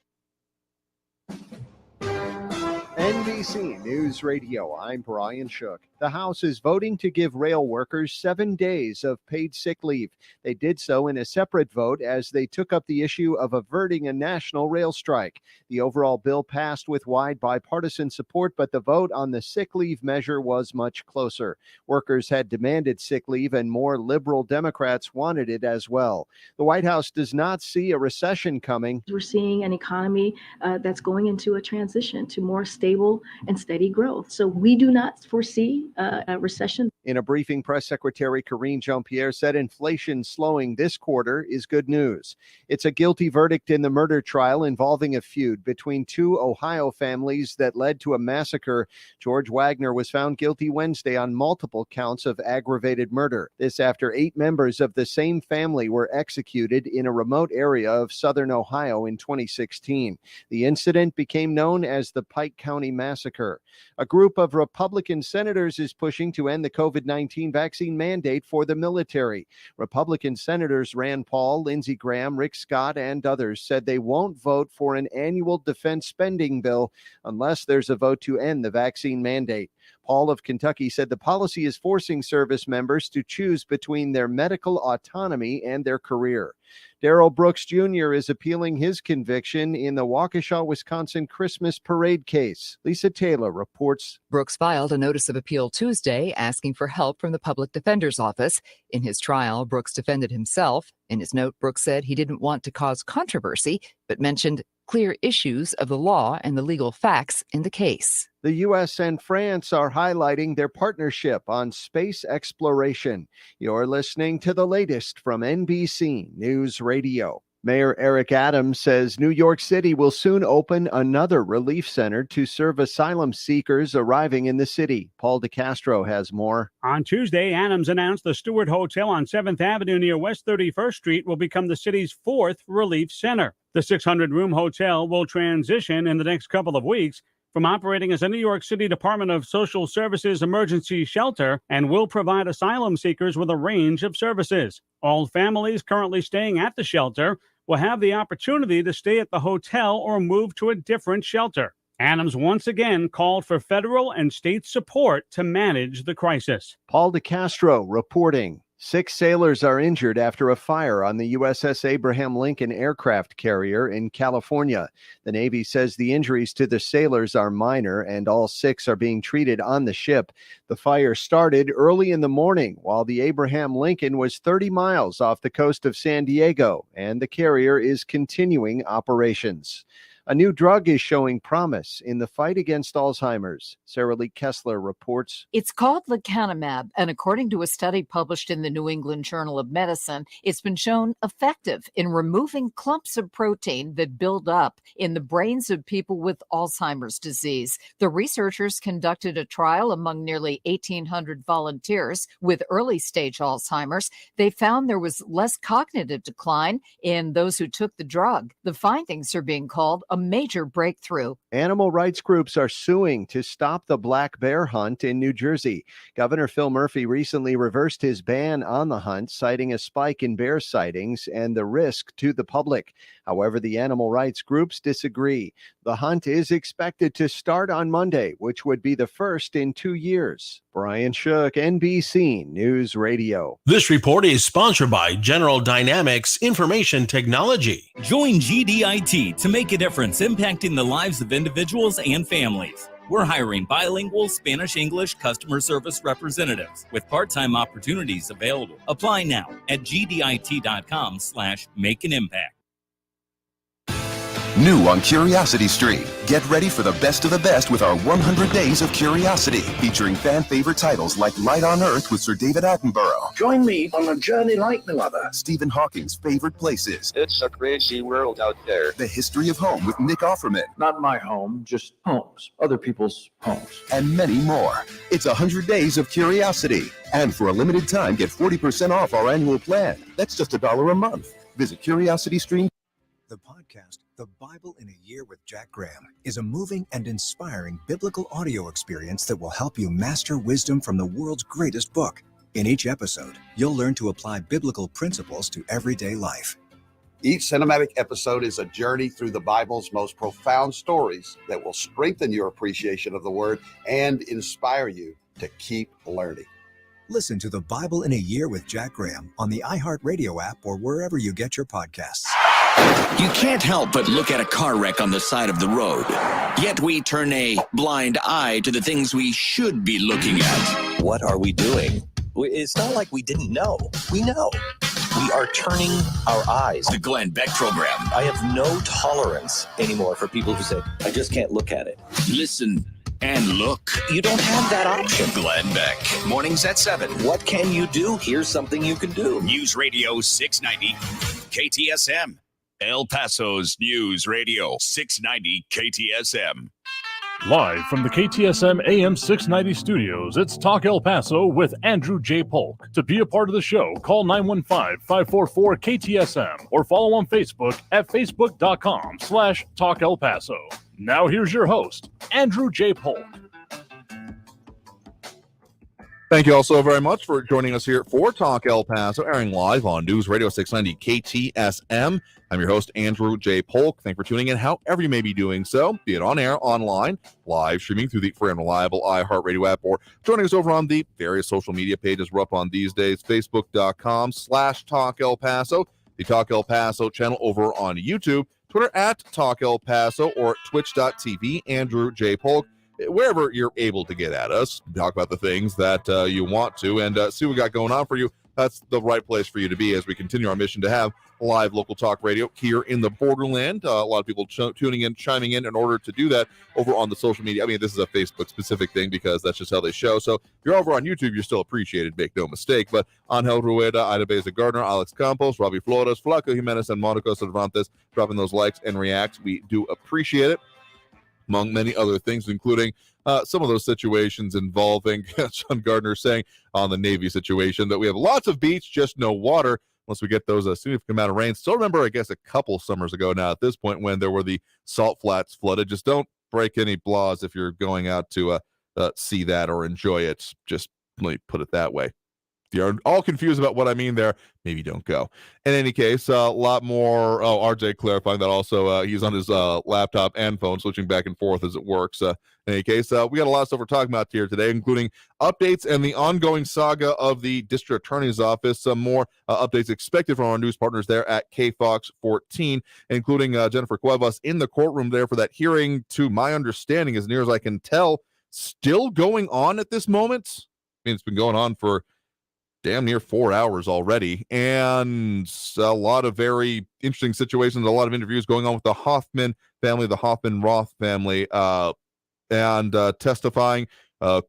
NBC News Radio, I'm Brian Shook. The House is voting to give rail workers 7 days of paid sick leave. They did so in a separate vote as they took up the issue of averting a national rail strike. The overall bill passed with wide bipartisan support, but the vote on the sick leave measure was much closer. Workers had demanded sick leave, and more liberal Democrats wanted it as well. The White House does not see a recession coming. We're seeing an economy that's going into a transition to more stable and steady growth. So we do not foresee a recession. In a briefing, Press Secretary Karine Jean-Pierre said inflation slowing this quarter is good news. It's a guilty verdict in the murder trial involving a feud between two Ohio families that led to a massacre. George Wagner was found guilty Wednesday on multiple counts of aggravated murder. This after 8 members of the same family were executed in a remote area of southern Ohio in 2016. The incident became known as the Pike County Massacre. A group of Republican senators is pushing to end the COVID-19 vaccine mandate for the military. Republican Senators Rand Paul, Lindsey Graham, Rick Scott, and others said they won't vote for an annual defense spending bill unless there's a vote to end the vaccine mandate. Paul of Kentucky said the policy is forcing service members to choose between their medical autonomy and their career. Darrell Brooks Jr. is appealing his conviction in the Waukesha, Wisconsin Christmas parade case. Lisa Taylor reports. Brooks filed a notice of appeal Tuesday asking for help from the public defender's office. In his trial, Brooks defended himself. In his note, Brooks said he didn't want to cause controversy, but mentioned clear issues of the law and the legal facts in the case. The U.S. and France are highlighting their partnership on space exploration. You're listening to the latest from NBC News Radio. Mayor Eric Adams says New York City will soon open another relief center to serve asylum seekers arriving in the city. Paul DeCastro has more. On Tuesday, Adams announced the Stewart Hotel on 7th Avenue near West 31st Street will become the city's 4th relief center. The 600-room hotel will transition in the next couple of weeks from operating as a New York City Department of Social Services emergency shelter and will provide asylum seekers with a range of services. All families currently staying at the shelter will have the opportunity to stay at the hotel or move to a different shelter. Adams once again called for federal and state support to manage the crisis. Paul DeCastro reporting. 6 sailors are injured after a fire on the USS Abraham Lincoln aircraft carrier in California. The Navy says the injuries to the sailors are minor and all 6 are being treated on the ship. The fire started early in the morning while the Abraham Lincoln was 30 miles off the coast of San Diego, and the carrier is continuing operations. A new drug is showing promise in the fight against Alzheimer's. Sarah Lee Kessler reports. It's called lecanemab, and according to a study published in the New England Journal of Medicine, it's been shown effective in removing clumps of protein that build up in the brains of people with Alzheimer's disease. The researchers conducted a trial among nearly 1,800 volunteers with early-stage Alzheimer's. They found there was less cognitive decline in those who took the drug. The findings are being called a major breakthrough. Animal rights groups are suing to stop the black bear hunt in New Jersey. Governor Phil Murphy recently reversed his ban on the hunt, citing a spike in bear sightings and the risk to the public. However, the animal rights groups disagree. The hunt is expected to start on Monday, which would be the first in 2 years. Brian Shook, NBC News Radio. This report is sponsored by General Dynamics Information Technology. Join GDIT to make a difference impacting the lives of individuals and families. We're hiring bilingual Spanish-English customer service representatives with part-time opportunities available. Apply now at gdit.com/make-an-impact. New on Curiosity Street. Get ready for the best of the best with our 100 Days of Curiosity, featuring fan favorite titles like Light on Earth with Sir David Attenborough. Join me on a journey like no other. Stephen Hawking's favorite places. It's a crazy world out there. The History of Home with Nick Offerman. Not my home, just homes. Other people's homes. And many more. It's 100 Days of Curiosity. And for a limited time, get 40% off our annual plan. That's just $1 a month. Visit CuriosityStream. The podcast, The Bible in a Year with Jack Graham, is a moving and inspiring biblical audio experience that will help you master wisdom from the world's greatest book. In each episode, you'll learn to apply biblical principles to everyday life. Each cinematic episode is a journey through the Bible's most profound stories that will strengthen your appreciation of the Word and inspire you to keep learning. Listen to The Bible in a Year with Jack Graham on the iHeartRadio app or wherever you get your podcasts. You can't help but look at a car wreck on the side of the road. Yet we turn a blind eye to the things we should be looking at. What are we doing? It's not like we didn't know. We know. We are turning our eyes. The Glenn Beck Program. I have no tolerance anymore for people who say, I just can't look at it. Listen and look. You don't have that option. Glenn Beck. Mornings at 7. What can you do? Here's something you can do. News Radio 690 KTSM. El Paso's News Radio 690 KTSM. Live from the KTSM AM 690 studios, it's Talk El Paso with Andrew J. Polk. To be a part of the show, call 915-544-KTSM or follow on Facebook at facebook.com/Talk El Paso. Now here's your host, Andrew J. Polk. Thank you all so very much for joining us here for Talk El Paso, airing live on News Radio 690 KTSM. I'm your host, Andrew J. Polk. Thank you for tuning in, however you may be doing so, be it on air, online, live streaming through the free and reliable iHeartRadio app, or joining us over on the various social media pages we're up on these days, facebook.com/Talk El Paso, the Talk El Paso channel over on YouTube, Twitter at Talk El Paso, or twitch.tv, Andrew J. Polk. Wherever you're able to get at us, talk about the things that you want to, and see what we got going on for you. That's the right place for you to be as we continue our mission to have live local talk radio here in the borderland. A lot of people tuning in, chiming in order to do that over on the social media. I mean, this is a Facebook-specific thing because that's just how they show. So if you're over on YouTube, you're still appreciated, make no mistake. But Angel Rueda, Ida Beza Gardner, Alex Campos, Robbie Flores, Flaco Jimenez, and Monica Cervantes dropping those likes and reacts. We do appreciate it, among many other things, including some of those situations involving John Gardner saying on the Navy situation that we have lots of beach, just no water. Once we get those significant amount of rain. Still remember, I guess, a couple summers ago now at this point when there were the salt flats flooded. Just don't break any blahs if you're going out to see that or enjoy it. Just let me put it that way. If you're all confused about what I mean there, maybe don't go. In any case, a lot more. Oh, RJ clarifying that also he's on his laptop and phone, switching back and forth as it works. In any case, we got a lot of stuff we're talking about here today, including updates and the ongoing saga of the district attorney's office. Some more updates expected from our news partners there at KFOX 14, including Jennifer Cuevas in the courtroom there for that hearing, to my understanding, as near as I can tell, still going on at this moment. I mean, it's been going on for damn near 4 hours already, and a lot of very interesting situations, a lot of interviews going on with the Hoffman family, the Hoffman-Roth family, and testifying,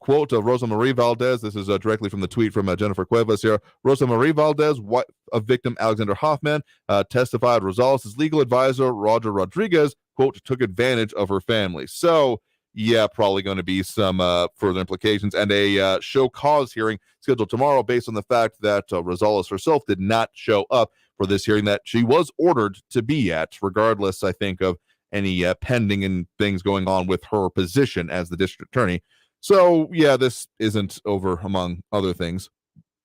quote, Rosa Marie Valdez, this is directly from the tweet from Jennifer Cuevas here, Rosa Marie Valdez, wife of victim Alexander Hoffman, testified Rosales' legal advisor, Roger Rodriguez, quote, took advantage of her family. So, yeah, probably going to be some further implications, and a show cause hearing scheduled tomorrow based on the fact that Rosales herself did not show up for this hearing that she was ordered to be at, regardless, I think, of any pending and things going on with her position as the district attorney. So, yeah, this isn't over, among other things.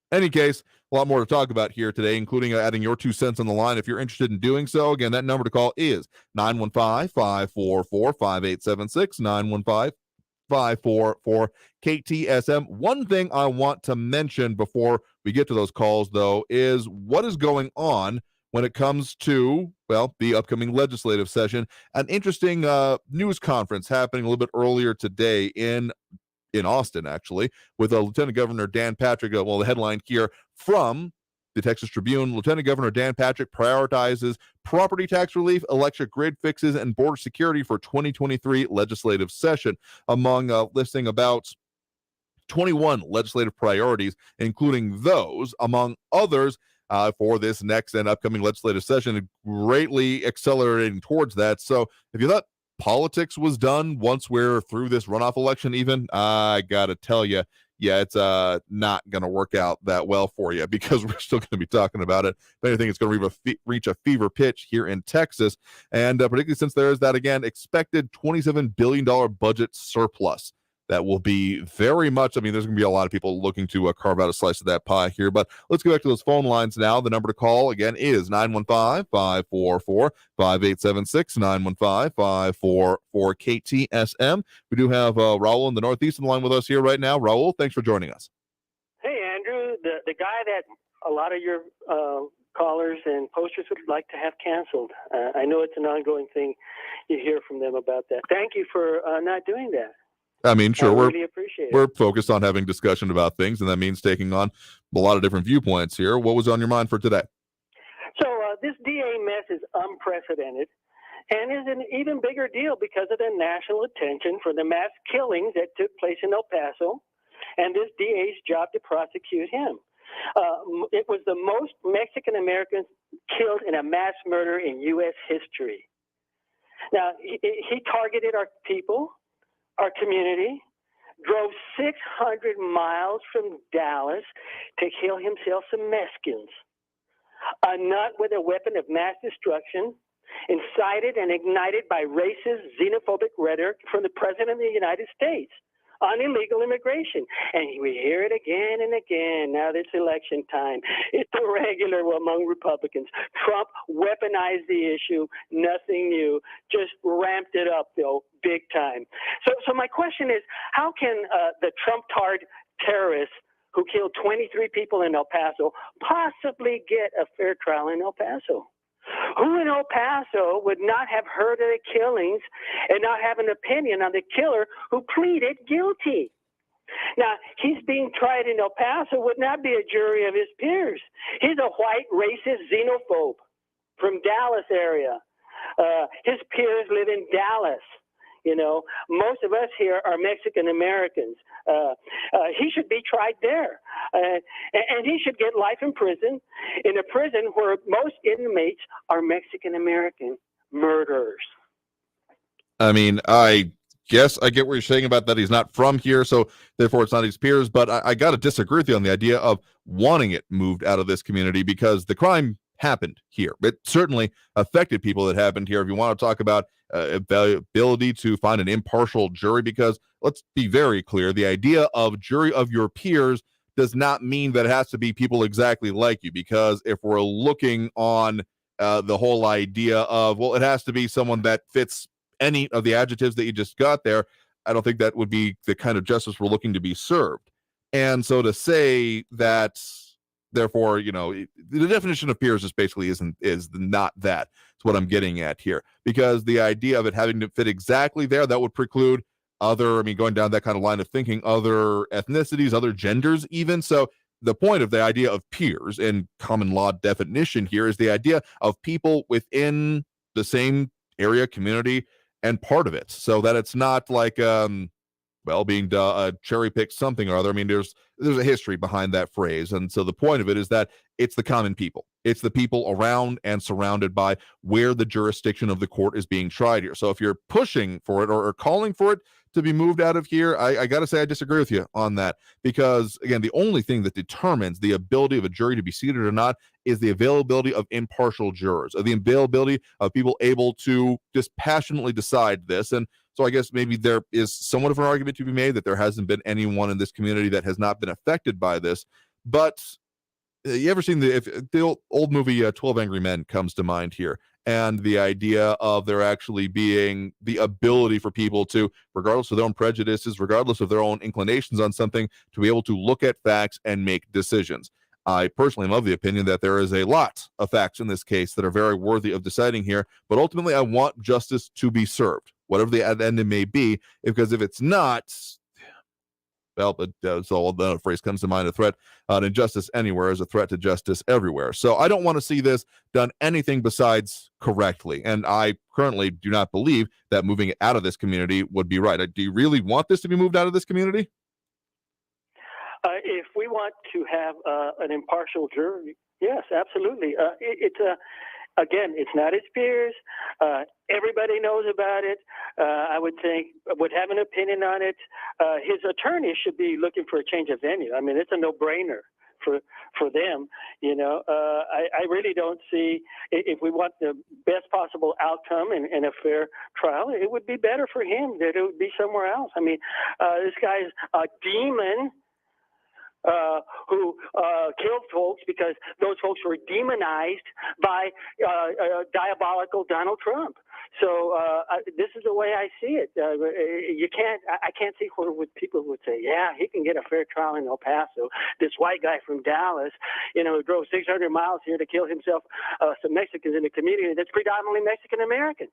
Any case, a lot more to talk about here today, including adding your 2 cents on the line if you're interested in doing so. Again, that number to call is 915-544-5876, 915-544-KTSM. One thing I want to mention before we get to those calls, though, is what is going on when it comes to, well, the upcoming legislative session. An interesting news conference happening a little bit earlier today in Austin, actually, with Lieutenant Governor Dan Patrick. The headline here from the Texas Tribune, Lieutenant Governor Dan Patrick prioritizes property tax relief, electric grid fixes, and border security for 2023 legislative session, among listing about 21 legislative priorities, including those, among others, for this next and upcoming legislative session, greatly accelerating towards that. So if you thought politics was done once we're through this runoff election, even, I gotta tell you, yeah, it's not gonna work out that well for you, because we're still gonna be talking about it. If anything, it's gonna reach a fever pitch here in Texas, and particularly since there is that, again, expected $27 billion budget surplus that will be very much, I mean, there's going to be a lot of people looking to carve out a slice of that pie here. But let's go back to those phone lines now. The number to call, again, is 915-544-5876, 915-544-KTSM. We do have Raul in the Northeast on the line with us here right now. Raul, thanks for joining us. Hey, Andrew, the guy that a lot of your callers and posters would like to have canceled. I know it's an ongoing thing. You hear from them about that. Thank you for not doing that. I mean, sure, I really appreciate it. We're focused on having discussion about things, and that means taking on a lot of different viewpoints here. What was on your mind for today? So this DA mess is unprecedented and is an even bigger deal because of the national attention for the mass killings that took place in El Paso and this DA's job to prosecute him. It was the most Mexican Americans killed in a mass murder in U.S. history. Now, he targeted our people, our community, drove 600 miles from Dallas to kill himself some Mexicans. A nut with a weapon of mass destruction, incited and ignited by racist, xenophobic rhetoric from the President of the United States on illegal immigration. And we hear it again and again now this election time. It's a regular among Republicans. Trump weaponized the issue, nothing new, just ramped it up, though, big time. So my question is, how can the Trump-tard terrorists who killed 23 people in El Paso possibly get a fair trial in El Paso? Who in El Paso would not have heard of the killings and not have an opinion on the killer who pleaded guilty? Now, he's being tried in El Paso would not be a jury of his peers. He's a white racist xenophobe from Dallas area. His peers live in Dallas. You know, most of us here are Mexican Americans. He should be tried there. And he should get life in prison, in a prison where most inmates are Mexican American murderers. I mean, I guess I get what you're saying about that he's not from here, so therefore it's not his peers, but I got to disagree with you on the idea of wanting it moved out of this community because the crime happened here. It certainly affected people that happened here. If you want to talk about ability to find an impartial jury, because let's be very clear, the idea of jury of your peers does not mean that it has to be people exactly like you, because if we're looking on the whole idea of, well, it has to be someone that fits any of the adjectives that you just got there, I don't think that would be the kind of justice we're looking to be served. And so to say that, therefore, you know, the definition of peers is basically is not that. It's what I'm getting at here, because the idea of it having to fit exactly there, that would preclude other, I mean, going down that kind of line of thinking, other ethnicities, other genders even. So the point of the idea of peers in common law definition here is the idea of people within the same area, community, and part of it, so that it's not like being cherry picked something or other. I mean, there's a history behind that phrase, and so the point of it is that it's the common people, it's the people around and surrounded by where the jurisdiction of the court is being tried here. So if you're pushing for it or calling for it to be moved out of here, I gotta say I disagree with you on that, because again, the only thing that determines the ability of a jury to be seated or not is the availability of impartial jurors, or the availability of people able to dispassionately decide this. And so I guess maybe there is somewhat of an argument to be made that there hasn't been anyone in this community that has not been affected by this. But you ever seen the old movie 12 Angry Men comes to mind here, and the idea of there actually being the ability for people to, regardless of their own prejudices, regardless of their own inclinations on something, to be able to look at facts and make decisions. I personally am of the opinion that there is a lot of facts in this case that are very worthy of deciding here, but ultimately I want justice to be served, whatever the end may be, because if it's not, well, so the phrase comes to mind, a threat to injustice anywhere is a threat to justice everywhere. So I don't want to see this done anything besides correctly, and I currently do not believe that moving it out of this community would be right. Do you really want this to be moved out of this community? If we want to have an impartial jury, yes, absolutely. Again, it's not his peers. Everybody knows about it. I would think would have an opinion on it. His attorney should be looking for a change of venue. I mean, it's a no-brainer. for them. I really don't see, if we want the best possible outcome and a fair trial, it would be better for him that it would be somewhere else. I mean, this guy's a demon who killed folks because those folks were demonized by diabolical Donald Trump. So this is the way I see it. I can't see where people would say, yeah, he can get a fair trial in El Paso. This white guy from Dallas, who drove 600 miles here to kill himself, some Mexicans in a community that's predominantly Mexican Americans.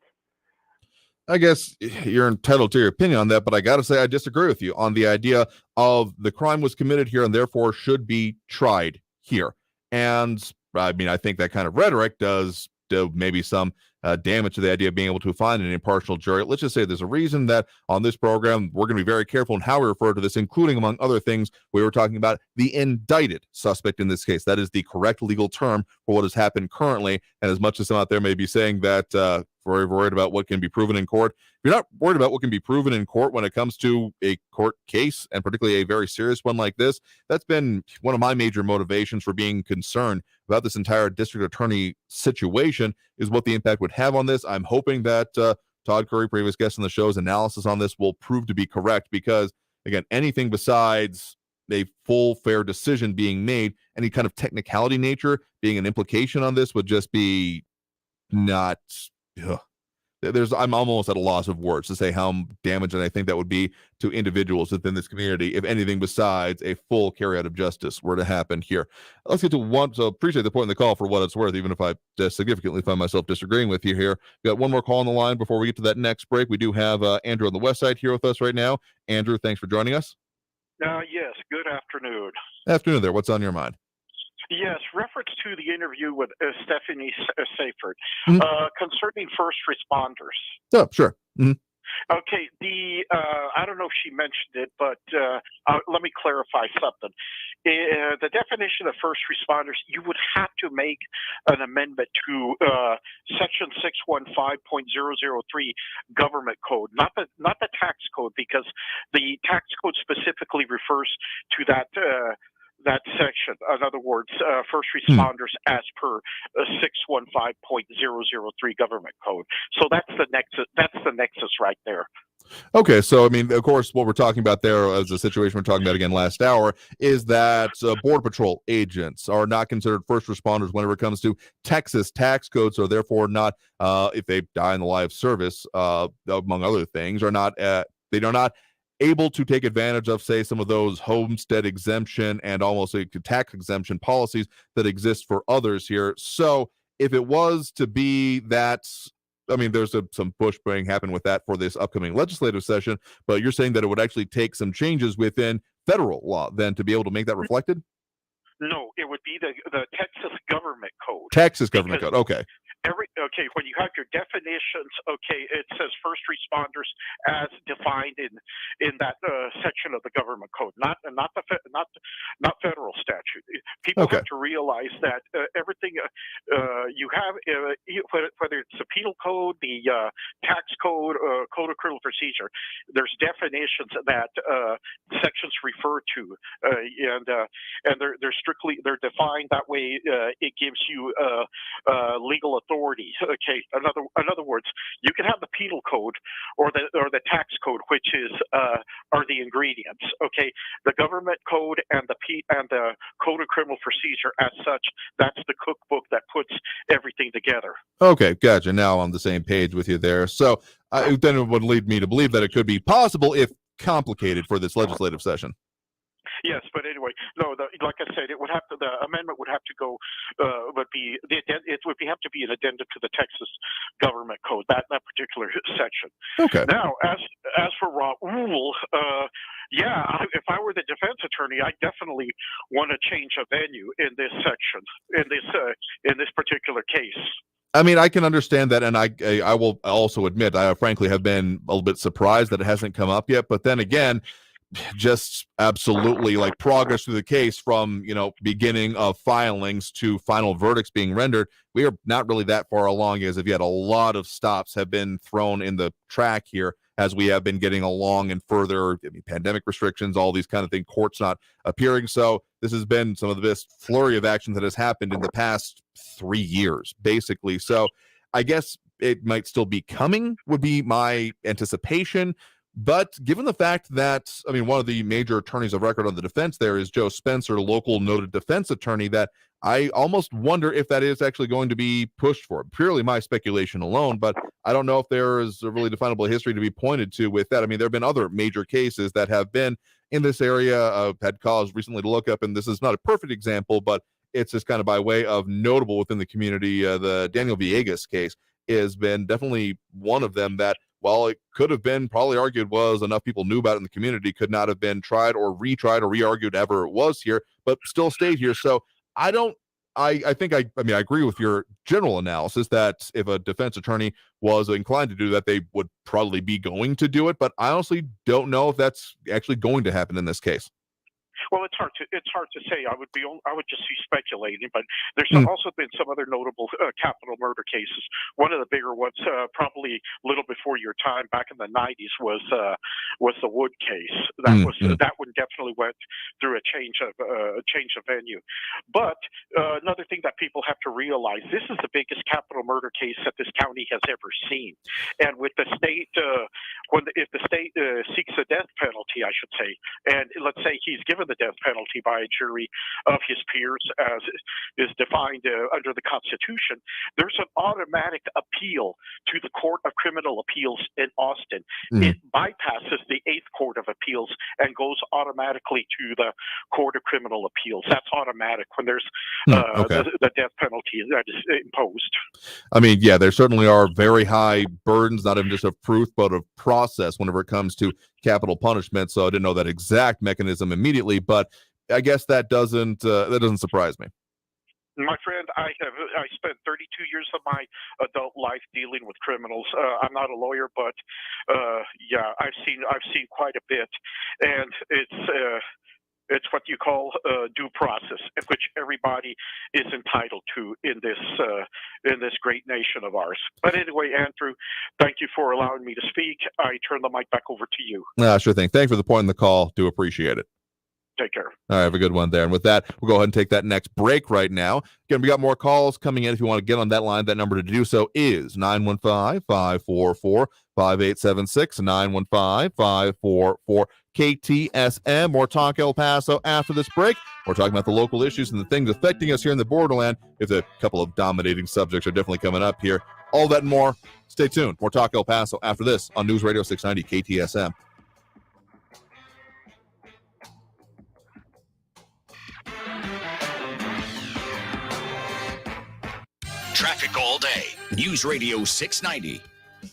I guess you're entitled to your opinion on that, but I got to say I disagree with you on the idea of the crime was committed here and therefore should be tried here. And I mean, I think that kind of rhetoric does do maybe some damage to the idea of being able to find an impartial jury. Let's just say there's a reason that on this program, we're going to be very careful in how we refer to this, including, among other things, we were talking about the indicted suspect in this case. That is the correct legal term for what has happened currently. And as much as some out there may be saying that we're worried about what can be proven in court, if you're not worried about what can be proven in court when it comes to a court case, and particularly a very serious one like this, that's been one of my major motivations for being concerned about this entire district attorney situation, is what the impact would have on this. I'm hoping that Todd Curry, previous guest on the show's analysis on this, will prove to be correct, because, again, anything besides a full, fair decision being made, any kind of technicality nature being an implication on this would just be not... I'm almost at a loss of words to say how damaging I think that would be to individuals within this community if anything besides a full carry out of justice were to happen here. Let's get to one. So appreciate the point in the call for what it's worth, even if I significantly find myself disagreeing with you here. We got one more call on the line before we get to that next break. We do have Andrew on the west side here with us right now. Andrew, thanks for joining us. Yes, good afternoon. Afternoon there. What's on your mind? Yes, reference to the interview with Stephanie Seifert concerning first responders. Oh, sure. Mm-hmm. Okay, I don't know if she mentioned it, but let me clarify something. The definition of first responders, you would have to make an amendment to Section 615.003 Government Code, not the tax code, because the tax code specifically refers to that section. In other words, first responders as per 615.003 Government Code. So that's the nexus right there. Okay, so I mean, of course, what we're talking about there, as the situation we're talking about again last hour, is that Border Patrol agents are not considered first responders whenever it comes to Texas tax codes, so therefore not, if they die in the line of service, among other things, are not they are not able to take advantage of, say, some of those homestead exemption and almost a tax exemption policies that exist for others here. So if it was to be that, I mean, there's some pushing happen with that for this upcoming legislative session, but you're saying that it would actually take some changes within federal law then to be able to make that reflected? No, it would be the Texas Government Code. Texas Government Code, okay. When you have your definitions, it says first responders as defined in that section of the Government Code, not federal statute. People have to realize that everything you have, whether it's the penal code, the tax code, code of criminal procedure, there's definitions that sections refer to, and they're defined that way. It gives you legal authority. Okay. In other words, you can have the penal code or the tax code, which are the ingredients. Okay. The government code and the code of criminal procedure, as such, that's the cookbook that puts everything together. Okay, gotcha. Now I'm on the same page with you there. So then it would lead me to believe that it could be possible, if complicated, for this legislative session. Yes, but anyway, no. Like I said, the amendment would have to go. Have to be an addendum to the Texas Government Code, that particular section. Okay. Now, as for Raul, if I were the defense attorney, I definitely want to change a venue in this section, in this particular case. I mean, I can understand that, and I will also admit I frankly have been a little bit surprised that it hasn't come up yet. But then again, just absolutely like progress through the case from, beginning of filings to final verdicts being rendered, we are not really that far along, as if yet a lot of stops have been thrown in the track here as we have been getting along and further pandemic restrictions, all these kind of things, courts not appearing. So this has been some of the best flurry of action that has happened in the past 3 years, basically. So I guess it might still be coming, would be my anticipation. But given the fact that, one of the major attorneys of record on the defense there is Joe Spencer, local noted defense attorney, that I almost wonder if that is actually going to be pushed for. Purely my speculation alone, but I don't know if there is a really definable history to be pointed to with that. There have been other major cases that have been in this area, had cause recently to look up, and this is not a perfect example, but it's just kind of by way of notable within the community. The Daniel Villegas case has been definitely one of them that, while it could have been probably argued was enough people knew about it in the community, could not have been tried or retried or re-argued ever it was here, but still stayed here. So I agree with your general analysis that if a defense attorney was inclined to do that, they would probably be going to do it. But I honestly don't know if that's actually going to happen in this case. Well, it's hard to say. I would just be speculating, but there's also been some other notable capital murder cases. One of the bigger ones, probably a little before your time, back in the 90s, was the Wood case. That one definitely went through a change of venue. But another thing that people have to realize: this is the biggest capital murder case that this county has ever seen. And with the state, if the state seeks a death penalty, I should say, and let's say he's given the death penalty by a jury of his peers as is defined under the Constitution, there's an automatic appeal to the Court of Criminal Appeals in Austin. It bypasses the 8th Court of Appeals and goes automatically to the Court of Criminal Appeals. That's automatic when there's the death penalty that is imposed. There certainly are very high burdens, not even just of proof, but of process whenever it comes to capital punishment. So I didn't know that exact mechanism immediately, but I guess that doesn't surprise me. My friend, I spent 32 years of my adult life dealing with criminals. I'm not a lawyer, but I've seen quite a bit, and it's what you call due process, which everybody is entitled to in this great nation of ours. But anyway, Andrew, thank you for allowing me to speak. I turn the mic back over to you. Sure thing. Thanks for the point in the call. Do appreciate it. Take care. All right, have a good one there. And with that, we'll go ahead and take that next break right now. Again, we got more calls coming in. If you want to get on that line, that number to do so is 915-544-5876, 915-544-KTSM. More Talk El Paso after this break. We're talking about the local issues and the things affecting us here in the borderland. If a couple of dominating subjects are definitely coming up here. All that and more. Stay tuned. More Talk El Paso after this on News Radio 690 KTSM. Traffic all day. News Radio 690.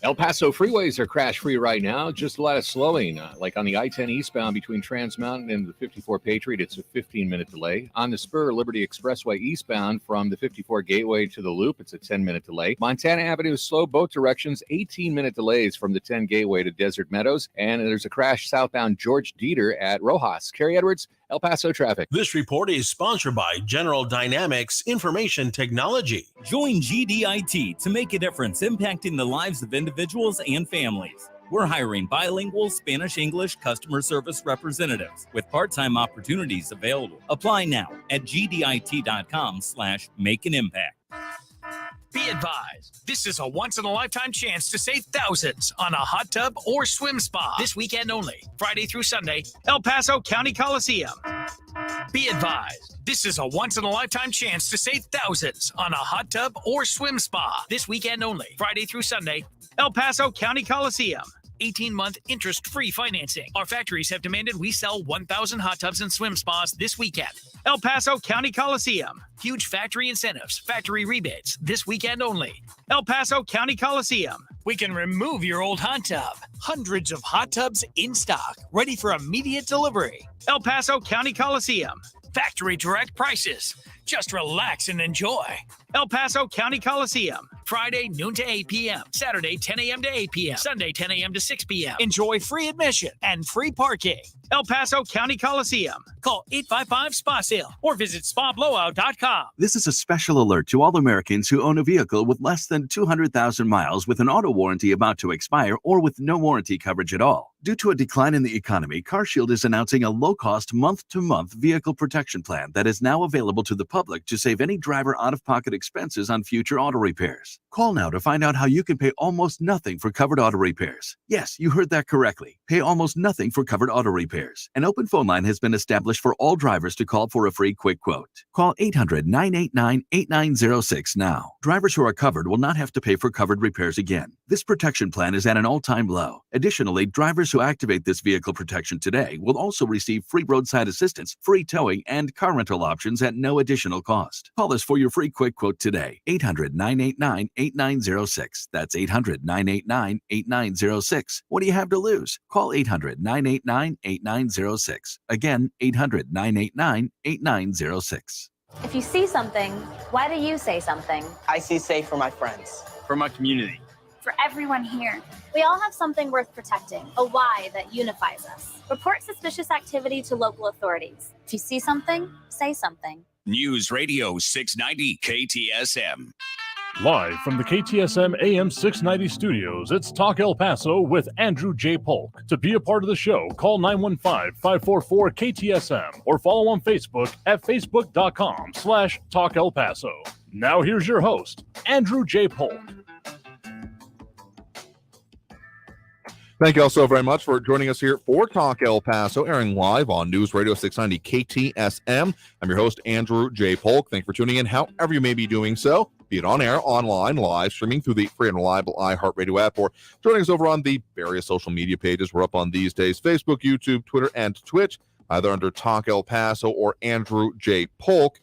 El Paso freeways are crash-free right now. Just a lot of slowing, like on the I-10 eastbound between Trans Mountain and the 54 Patriot, it's a 15-minute delay. On the Spur Liberty Expressway eastbound from the 54 Gateway to the Loop, it's a 10-minute delay. Montana Avenue slow both directions, 18-minute delays from the 10 Gateway to Desert Meadows. And there's a crash southbound George Dieter at Rojas. Carrie Edwards, El Paso traffic. This report is sponsored by General Dynamics Information Technology. Join GDIT to make a difference impacting the lives of individuals and families. We're hiring bilingual Spanish-English customer service representatives with part-time opportunities available. Apply now at gdit.com/make-an-impact. Be advised, this is a once-in-a-lifetime chance to save thousands on a hot tub or swim spa. This weekend only, Friday through Sunday, El Paso County Coliseum. Be advised, this is a once-in-a-lifetime chance to save thousands on a hot tub or swim spa. This weekend only, Friday through Sunday, El Paso County Coliseum. 18-month interest-free financing. Our factories have demanded we sell 1,000 hot tubs and swim spas this weekend. El Paso County Coliseum. Huge factory incentives, factory rebates, this weekend only. El Paso County Coliseum. We can remove your old hot tub. Hundreds of hot tubs in stock, ready for immediate delivery. El Paso County Coliseum. Factory direct prices. Just relax and enjoy. El Paso County Coliseum. Friday, noon to 8 p.m. Saturday, 10 a.m. to 8 p.m. Sunday, 10 a.m. to 6 p.m. Enjoy free admission and free parking. El Paso County Coliseum. Call 855-SPA-SALE or visit SpaBlowout.com. This is a special alert to all Americans who own a vehicle with less than 200,000 miles with an auto warranty about to expire or with no warranty coverage at all. Due to a decline in the economy, CarShield is announcing a low-cost month-to-month vehicle protection plan that is now available to the public to save any driver out-of-pocket expenses on future auto repairs. Call now to find out how you can pay almost nothing for covered auto repairs. Yes, you heard that correctly. Pay almost nothing for covered auto repairs. An open phone line has been established for all drivers to call for a free quick quote. Call 800-989-8906 now. Drivers who are covered will not have to pay for covered repairs again. This protection plan is at an all-time low. Additionally, drivers who activate this vehicle protection today will also receive free roadside assistance, free towing, and car rental options at no additional cost. Call us for your free quick quote today. 800-989-8906. That's 800-989-8906. What do you have to lose? Call 800-989-8906. Again, 800-989-8906. If you see something, why do you say something? I see safe for my friends. For my community. For everyone here. We all have something worth protecting, a why that unifies us. Report suspicious activity to local authorities. If you see something, say something. News Radio 690 KTSM. Live from the KTSM AM 690 studios, it's Talk El Paso with Andrew J. Polk. To be a part of the show, call 915-544-KTSM or follow on Facebook at facebook.com/Talk El Paso. Now here's your host, Andrew J. Polk. Thank you all so very much for joining us here for Talk El Paso, airing live on News Radio 690 KTSM. I'm your host, Andrew J. Polk. Thank you for tuning in, however you may be doing so, be it on air, online, live, streaming through the free and reliable iHeartRadio app, or joining us over on the various social media pages we're up on these days, Facebook, YouTube, Twitter, and Twitch, either under Talk El Paso or Andrew J. Polk.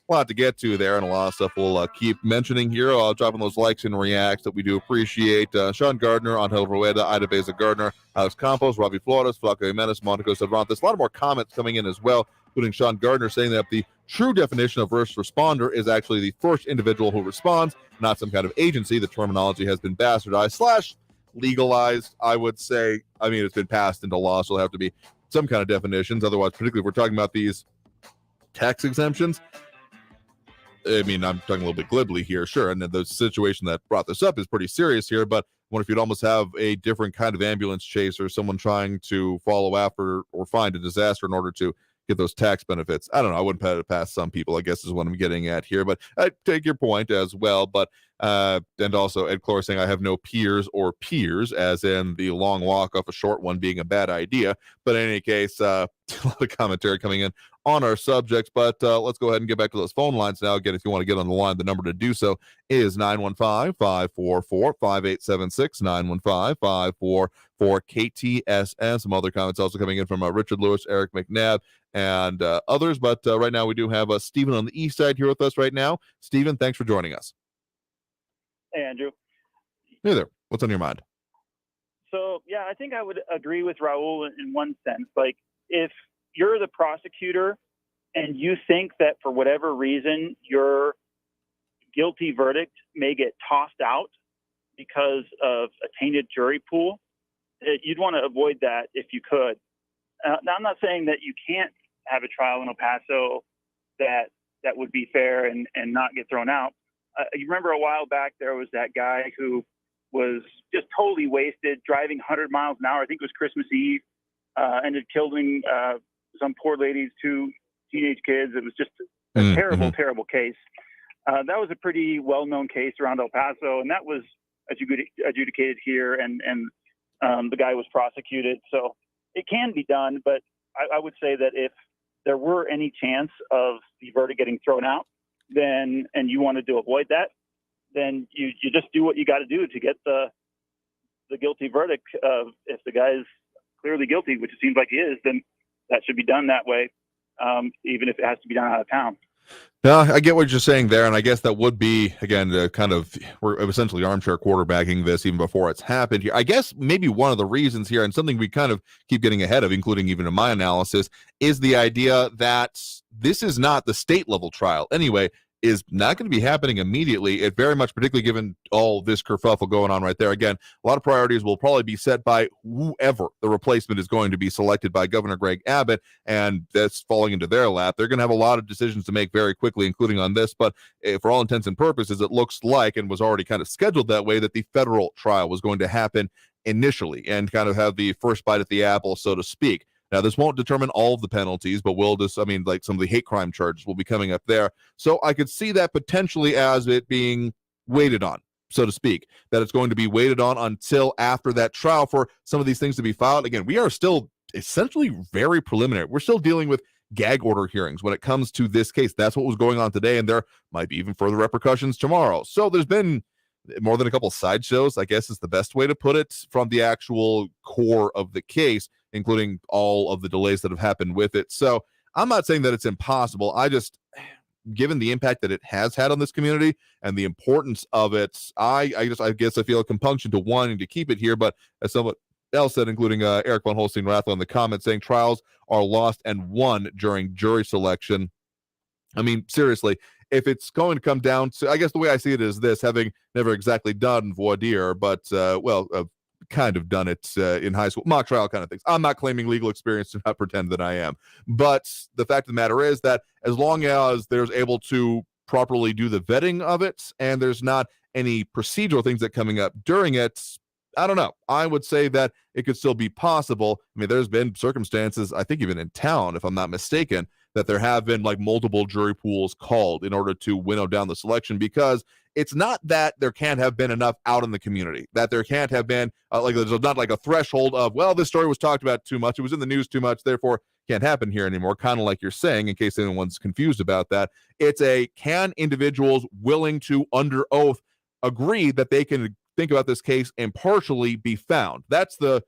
A lot to get to there, and a lot of stuff we'll keep mentioning here. I'll drop in those likes and reacts that we do appreciate. Sean Gardner, Angel Rueda, Ida Beza Gardner, Alex Campos, Robbie Flores, Flaco Jimenez, Monaco Cervantes. A lot of more comments coming in as well, including Sean Gardner saying that the true definition of first responder is actually the first individual who responds, not some kind of agency. The terminology has been bastardized / legalized, I would say. I mean, it's been passed into law, so there'll have to be some kind of definitions. Otherwise, particularly if we're talking about these tax exemptions, I mean, I'm talking a little bit glibly here, sure, and the situation that brought this up is pretty serious here, but I wonder if you'd almost have a different kind of ambulance chase or someone trying to follow after or find a disaster in order to get those tax benefits. I don't know. I wouldn't put it past some people, I guess is what I'm getting at here, but I take your point as well. But and also Ed Clore saying I have no peers or peers, as in the long walk off a short one being a bad idea. But in any case, a lot of commentary coming in on our subject, but let's go ahead and get back to those phone lines now. Again, if you want to get on the line, the number to do so is 915-544-5876, 915-544-KTSM. Some other comments also coming in from Richard Lewis, Eric McNabb, and others, but right now we do have Stephen on the east side here with us right now. Stephen, thanks for joining us. Hey, Andrew. Hey there. What's on your mind? So, yeah, I think I would agree with Raul in one sense. Like, if you're the prosecutor and you think that for whatever reason your guilty verdict may get tossed out because of a tainted jury pool, you'd want to avoid that if you could. Now, I'm not saying that you can't have a trial in El Paso that would be fair and not get thrown out. You remember a while back there was that guy who was just totally wasted, driving 100 miles an hour. I think it was Christmas Eve, ended killing some poor lady's 2 teenage kids. It was just a terrible, terrible case. That was a pretty well-known case around El Paso, and that was adjudicated here, and the guy was prosecuted. So it can be done, but I would say that if there were any chance of the verdict getting thrown out, then, and you wanted to avoid that, then you just do what you got to do to get the guilty verdict. If the guy is clearly guilty, which it seems like he is, then that should be done that way, even if it has to be done out of town. No, I get what you're saying there, and I guess that would be, again, we're essentially armchair quarterbacking this even before it's happened here. I guess maybe one of the reasons here, and something we kind of keep getting ahead of, including even in my analysis, is the idea that this is not the state-level trial. Anyway, is not going to be happening immediately. It very much, particularly given all this kerfuffle going on right there. Again, a lot of priorities will probably be set by whoever the replacement is going to be selected by Governor Greg Abbott, and that's falling into their lap. They're going to have a lot of decisions to make very quickly, including on this. But for all intents and purposes, it looks like, and was already kind of scheduled that way, that the federal trial was going to happen initially and kind of have the first bite at the apple, so to speak. Now, this won't determine all of the penalties, but will just, like some of the hate crime charges will be coming up there. So I could see that potentially as it being waited on, so to speak, that it's going to be waited on until after that trial for some of these things to be filed. Again, we are still essentially very preliminary. We're still dealing with gag order hearings when it comes to this case. That's what was going on today, and there might be even further repercussions tomorrow. So there's been more than a couple sideshows, I guess is the best way to put it, from the actual core of the case, including all of the delays that have happened with it. So I'm not saying that it's impossible. I just, given the impact that it has had on this community and the importance of it, I guess I feel a compunction to wanting to keep it here. But as someone else said, including Eric von Holstein-Rathler in the comments, saying trials are lost and won during jury selection. I mean, seriously, if it's going to come down to, I guess the way I see it is this, having never exactly done voir dire, but, kind of done it in high school, mock trial kind of things. I'm not claiming legal experience to not pretend that I am. But the fact of the matter is that as long as there's able to properly do the vetting of it and there's not any procedural things that coming up during it, I don't know. I would say that it could still be possible. I mean, there's been circumstances, I think even in town, if I'm not mistaken, that there have been like multiple jury pools called in order to winnow down the selection, because it's not that there can't have been enough out in the community, that there can't have been there's not like a threshold of, well, this story was talked about too much, it was in the news too much, therefore can't happen here anymore, kind of like you're saying, in case anyone's confused about that. It's a, can individuals willing to, under oath, agree that they can think about this case impartially be found? That's the,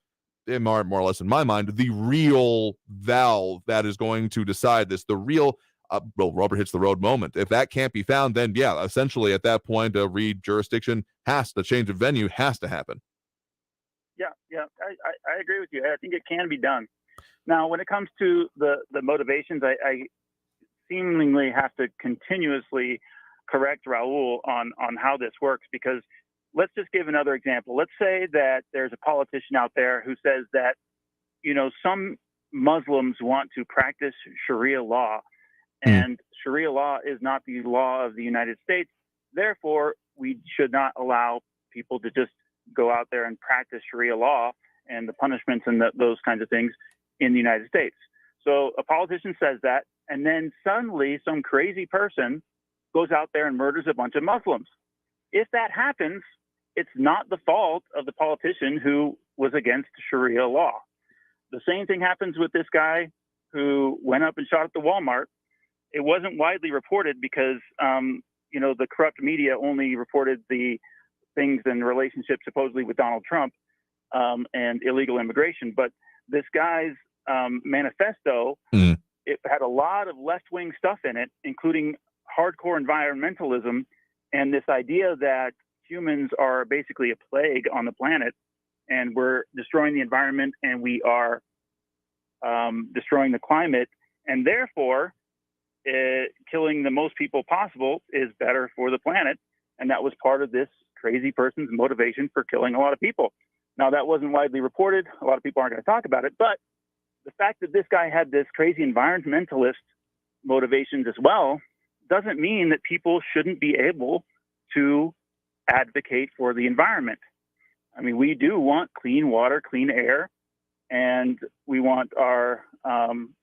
more or less in my mind, the real valve that is going to decide this, the real rubber hits the road moment. If that can't be found, then yeah, essentially at that point, a re-jurisdiction the change of venue has to happen. Yeah, I agree with you. I think it can be done. Now, when it comes to the motivations, I seemingly have to continuously correct Raul on how this works, because let's just give another example. Let's say that there's a politician out there who says that, some Muslims want to practice Sharia law, and Sharia law is not the law of the United States. Therefore, we should not allow people to just go out there and practice Sharia law and the punishments and those kinds of things in the United States. So a politician says that, and then suddenly some crazy person goes out there and murders a bunch of Muslims. If that happens, it's not the fault of the politician who was against Sharia law. The same thing happens with this guy who went up and shot at the Walmart. It wasn't widely reported because, the corrupt media only reported the things in relationship supposedly with Donald Trump and illegal immigration. But this guy's manifesto, it had a lot of left-wing stuff in it, including hardcore environmentalism and this idea that humans are basically a plague on the planet and we're destroying the environment and we are destroying the climate, and therefore killing the most people possible is better for the planet. And that was part of this crazy person's motivation for killing a lot of people. Now, that wasn't widely reported. A lot of people aren't going to talk about it, but the fact that this guy had this crazy environmentalist motivations as well doesn't mean that people shouldn't be able to advocate for the environment. I mean, we do want clean water, clean air, and we want our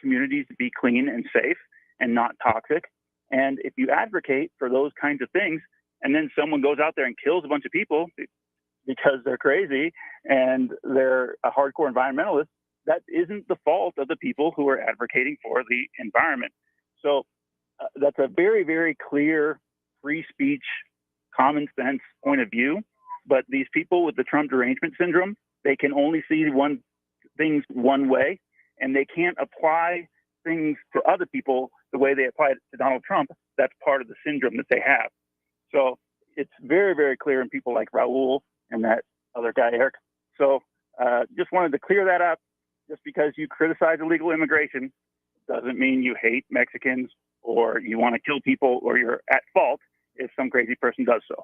communities to be clean and safe and not toxic. And if you advocate for those kinds of things, and then someone goes out there and kills a bunch of people because they're crazy and they're a hardcore environmentalist, that isn't the fault of the people who are advocating for the environment. So that's a very, very clear free speech, common sense point of view. But these people with the Trump derangement syndrome, they can only see things one way, and they can't apply things to other people the way they apply it to Donald Trump. That's part of the syndrome that they have. So it's very, very clear in people like Raul and that other guy, Eric. So just wanted to clear that up. Just because you criticize illegal immigration doesn't mean you hate Mexicans or you want to kill people, or you're at fault if some crazy person does so.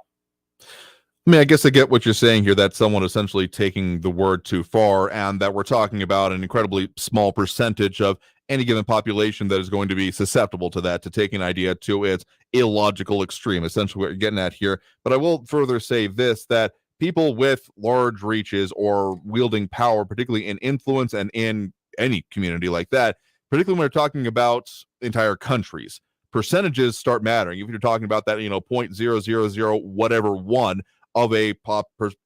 I mean, I guess I get what you're saying here, that someone essentially taking the word too far, and that we're talking about an incredibly small percentage of any given population that is going to be susceptible to that, to take an idea to its illogical extreme, essentially what you're getting at here. But I will further say this, that people with large reaches or wielding power, particularly in influence and in any community like that, particularly when we're talking about entire countries, percentages start mattering. If you're talking about that, 0.000 whatever one of a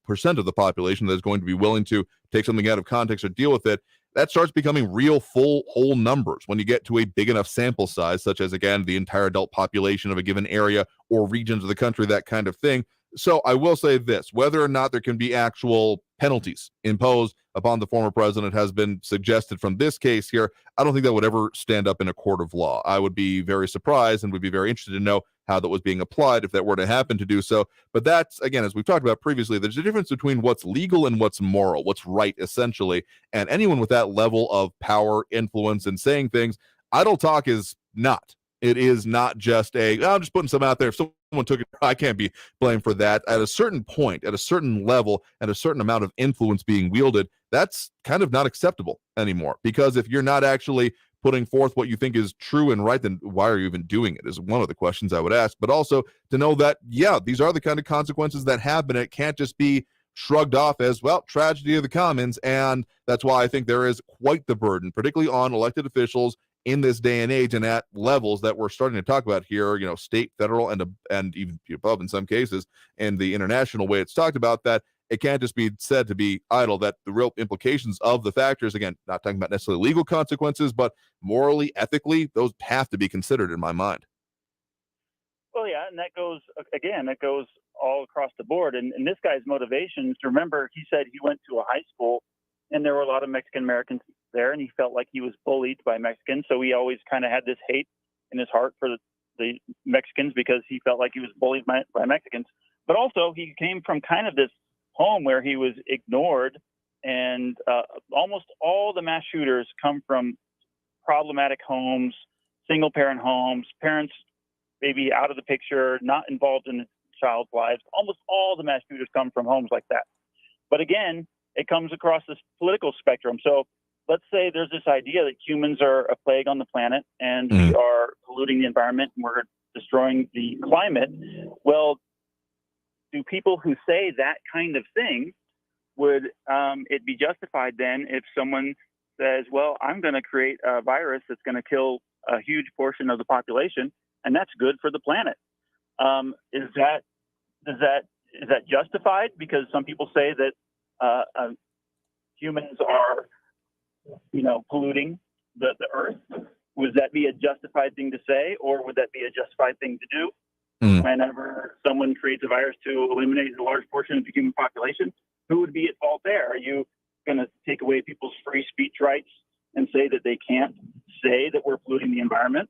percent of the population that is going to be willing to take something out of context or deal with it, that starts becoming real full whole numbers when you get to a big enough sample size, such as, again, the entire adult population of a given area or regions of the country, that kind of thing. So I will say this, whether or not there can be actual penalties imposed upon the former president has been suggested from this case here. I don't think that would ever stand up in a court of law. I would be very surprised and would be very interested to know how that was being applied if that were to happen to do so. But that's, again, as we've talked about previously, there's a difference between what's legal and what's moral, what's right, essentially. And anyone with that level of power, influence, and saying things, idle talk is not. It is not just I'm just putting some out there. If someone took it, I can't be blamed for that. At a certain point, at a certain level, and a certain amount of influence being wielded, that's kind of not acceptable anymore. Because if you're not actually putting forth what you think is true and right, then why are you even doing it, is one of the questions I would ask. But also to know that, yeah, these are the kind of consequences that happen. It can't just be shrugged off as, well, tragedy of the commons. And that's why I think there is quite the burden, particularly on elected officials in this day and age, and at levels that we're starting to talk about here, state, federal, and even above in some cases, and the international way it's talked about, that it can't just be said to be idle, that the real implications of the factors, again, not talking about necessarily legal consequences, but morally, ethically, those have to be considered in my mind. Well, yeah, and that goes all across the board. And this guy's motivations, remember, he said he went to a high school and there were a lot of Mexican Americans there, and he felt like he was bullied by Mexicans. So he always kind of had this hate in his heart for the Mexicans because he felt like he was bullied by Mexicans. But also he came from kind of this home where he was ignored, and almost all the mass shooters come from problematic homes, single parent homes, parents maybe out of the picture, not involved in the child's lives. Almost all the mass shooters come from homes like that. But again, it comes across this political spectrum. So let's say there's this idea that humans are a plague on the planet and we are polluting the environment and we're destroying the climate. Well, do people who say that kind of thing, would it be justified then if someone says, well, I'm going to create a virus that's going to kill a huge portion of the population, and that's good for the planet? Is that justified? Because some people say that humans are, polluting the earth. Would that be a justified thing to say, or would that be a justified thing to do? Whenever someone creates a virus to eliminate a large portion of the human population, who would be at fault there? Are you going to take away people's free speech rights and say that they can't say that we're polluting the environment?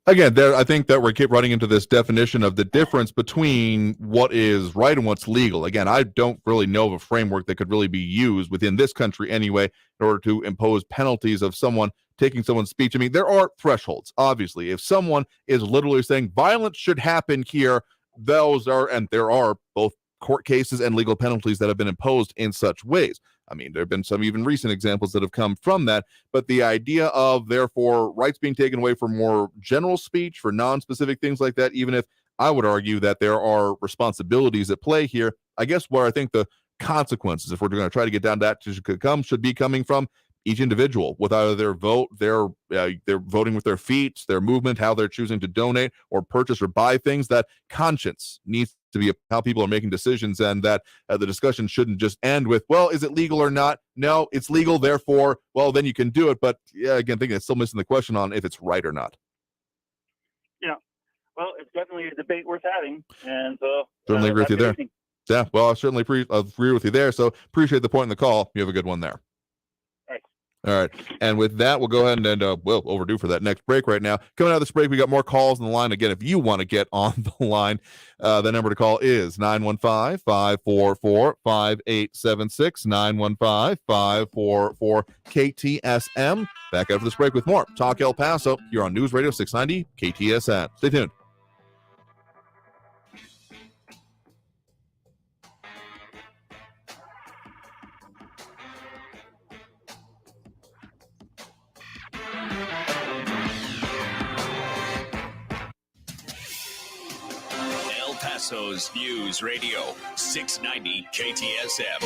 Again, I think that we keep running into this definition of the difference between what is right and what's legal. Again, I don't really know of a framework that could really be used within this country anyway in order to impose penalties of someone taking someone's speech. I mean, there are thresholds, obviously. If someone is literally saying violence should happen here, and there are both court cases and legal penalties that have been imposed in such ways. I mean, there have been some even recent examples that have come from that, but the idea of, therefore, rights being taken away for more general speech, for non-specific things like that, even if I would argue that there are responsibilities at play here, I guess where I think the consequences, if we're going to try to get down to that, should be coming from each individual, with either their vote, they're voting with their feet, their movement, how they're choosing to donate or purchase or buy things. That conscience needs to be how people are making decisions, and that the discussion shouldn't just end with, well, is it legal or not? No, it's legal, therefore, well, then you can do it. But yeah, again, I think it's still missing the question on if it's right or not. Yeah, well, it's definitely a debate worth having, and certainly agree with you there. Yeah, well, I certainly agree with you there. So appreciate the point in the call. You have a good one there. All right. And with that, we'll go ahead and we'll overdue for that next break right now. Coming out of this break, we got more calls on the line. Again, if you want to get on the line, the number to call is 915-544-5876, 915-544-KTSM. Back after this break with more Talk El Paso here on News Radio 690 KTSM. Stay tuned. El Paso's News Radio 690 KTSM.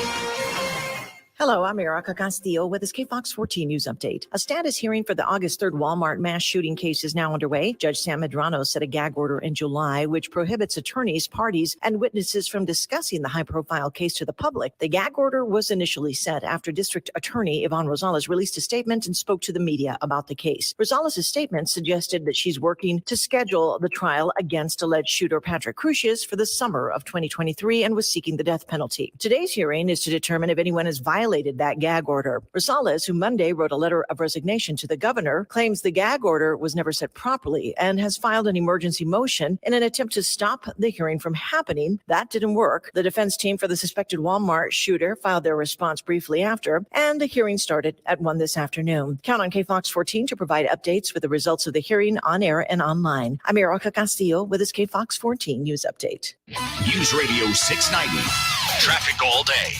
Hello, I'm Erica Castillo with this KFOX 14 News Update. A status hearing for the August 3rd Walmart mass shooting case is now underway. Judge Sam Medrano set a gag order in July, which prohibits attorneys, parties, and witnesses from discussing the high-profile case to the public. The gag order was initially set after District Attorney Yvonne Rosales released a statement and spoke to the media about the case. Rosales' statement suggested that she's working to schedule the trial against alleged shooter Patrick Crucius for the summer of 2023 and was seeking the death penalty. Today's hearing is to determine if anyone has violated that gag order. Rosales, who Monday wrote a letter of resignation to the governor, claims the gag order was never set properly and has filed an emergency motion in an attempt to stop the hearing from happening. That didn't work. The defense team for the suspected Walmart shooter filed their response briefly after, and the hearing started at 1 this afternoon. Count on KFOX 14 to provide updates with the results of the hearing on air and online. I'm Erica Castillo with this KFOX 14 News Update. News Radio 690. Traffic all day.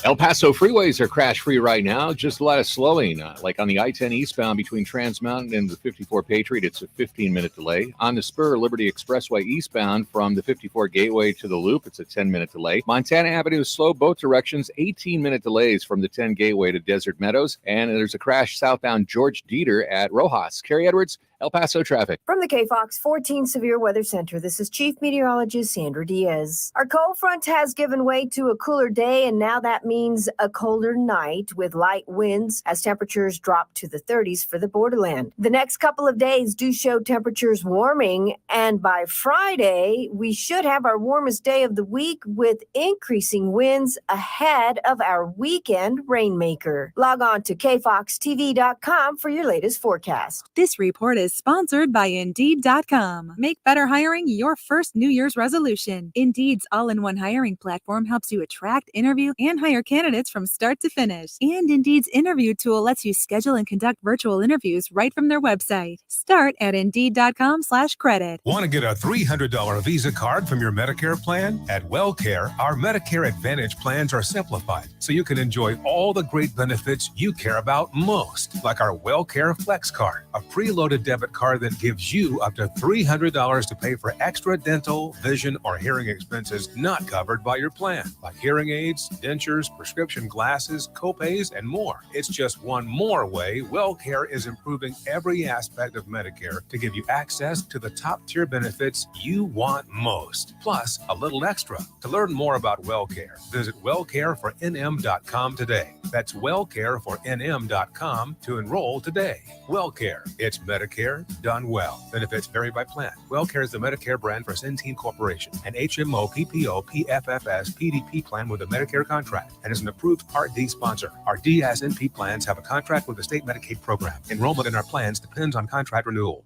El Paso freeways are crash-free right now. Just a lot of slowing. Like on the I-10 eastbound between Trans Mountain and the 54 Patriot, it's a 15-minute delay. On the Spur Liberty Expressway eastbound from the 54 Gateway to the Loop, it's a 10-minute delay. Montana Avenue slow both directions, 18-minute delays from the 10 Gateway to Desert Meadows. And there's a crash southbound George Dieter at Rojas. Carrie Edwards, El Paso traffic. From the KFOX 14 Severe Weather Center, this is Chief Meteorologist Sandra Diaz. Our cold front has given way to a cooler day, and now that means a colder night with light winds as temperatures drop to the 30s for the borderland. The next couple of days do show temperatures warming, and by Friday, we should have our warmest day of the week with increasing winds ahead of our weekend rainmaker. Log on to kfoxtv.com for your latest forecast. This report is sponsored by Indeed.com. Make better hiring your first New Year's resolution. Indeed's all-in-one hiring platform helps you attract, interview, and hire candidates from start to finish. And Indeed's interview tool lets you schedule and conduct virtual interviews right from their website. Start at Indeed.com/credit. Want to get a $300 Visa card from your Medicare plan? At WellCare, our Medicare Advantage plans are simplified so you can enjoy all the great benefits you care about most, like our WellCare Flex card, a preloaded debit card that gives you up to $300 to pay for extra dental, vision, or hearing expenses not covered by your plan, like hearing aids, dentures, prescription glasses, copays, and more. It's just one more way WellCare is improving every aspect of Medicare to give you access to the top-tier benefits you want most, plus a little extra. To learn more about WellCare, visit wellcarefornm.com today. That's wellcarefornm.com to enroll today. WellCare, it's Medicare done well. Benefits vary by plan. WellCare is the Medicare brand for Centene Corporation, an HMO, PPO, PFFS, PDP plan with a Medicare contract, and is an approved Part D sponsor. Our DSNP plans have a contract with the state Medicaid program. Enrollment in our plans depends on contract renewal.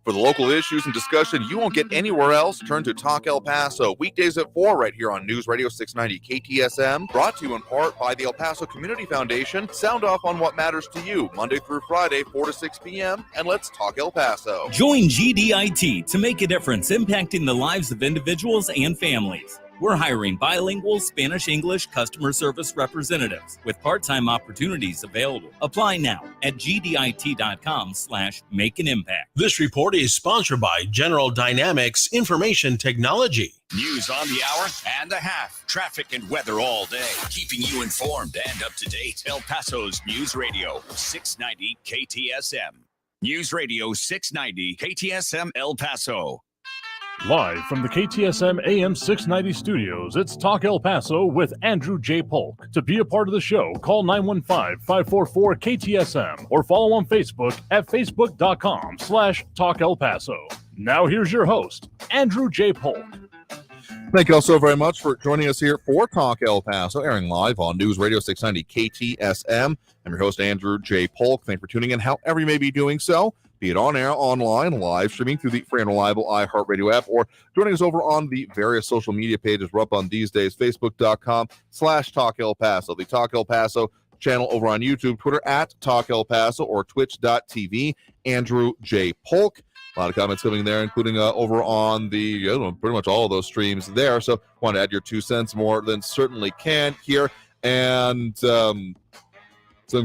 For the local issues and discussion you won't get anywhere else, turn to Talk El Paso, weekdays at 4 right here on News Radio 690 KTSM, brought to you in part by the El Paso Community Foundation. Sound off on what matters to you, Monday through Friday, 4 to 6 p.m., and let's talk El Paso. Join GDIT to make a difference impacting the lives of individuals and families. We're hiring bilingual Spanish-English customer service representatives with part-time opportunities available. Apply now at gdit.com/make-an-impact. This report is sponsored by General Dynamics Information Technology. News on the hour and a half. Traffic and weather all day. Keeping you informed and up to date. El Paso's News Radio 690 KTSM. News Radio 690 KTSM El Paso. Live from the KTSM AM 690 studios, it's Talk El Paso with Andrew J. Polk. To be a part of the show, call 915-544-KTSM or follow on Facebook at facebook.com/Talk El Paso. Now here's your host, Andrew J. Polk. Thank you all so very much for joining us here for Talk El Paso, airing live on News Radio 690 KTSM. I'm your host, Andrew J. Polk. Thanks for tuning in, however you may be doing so, be it on air, online, live streaming through the free and reliable iHeartRadio app, or joining us over on the various social media pages we're up on these days, facebook.com/Talk El Paso, the Talk El Paso channel over on YouTube, Twitter @Talk El Paso, or twitch.tv, Andrew J. Polk. A lot of comments coming there, including over on the, pretty much all of those streams there. So want to add your 2 cents more than certainly can here. And some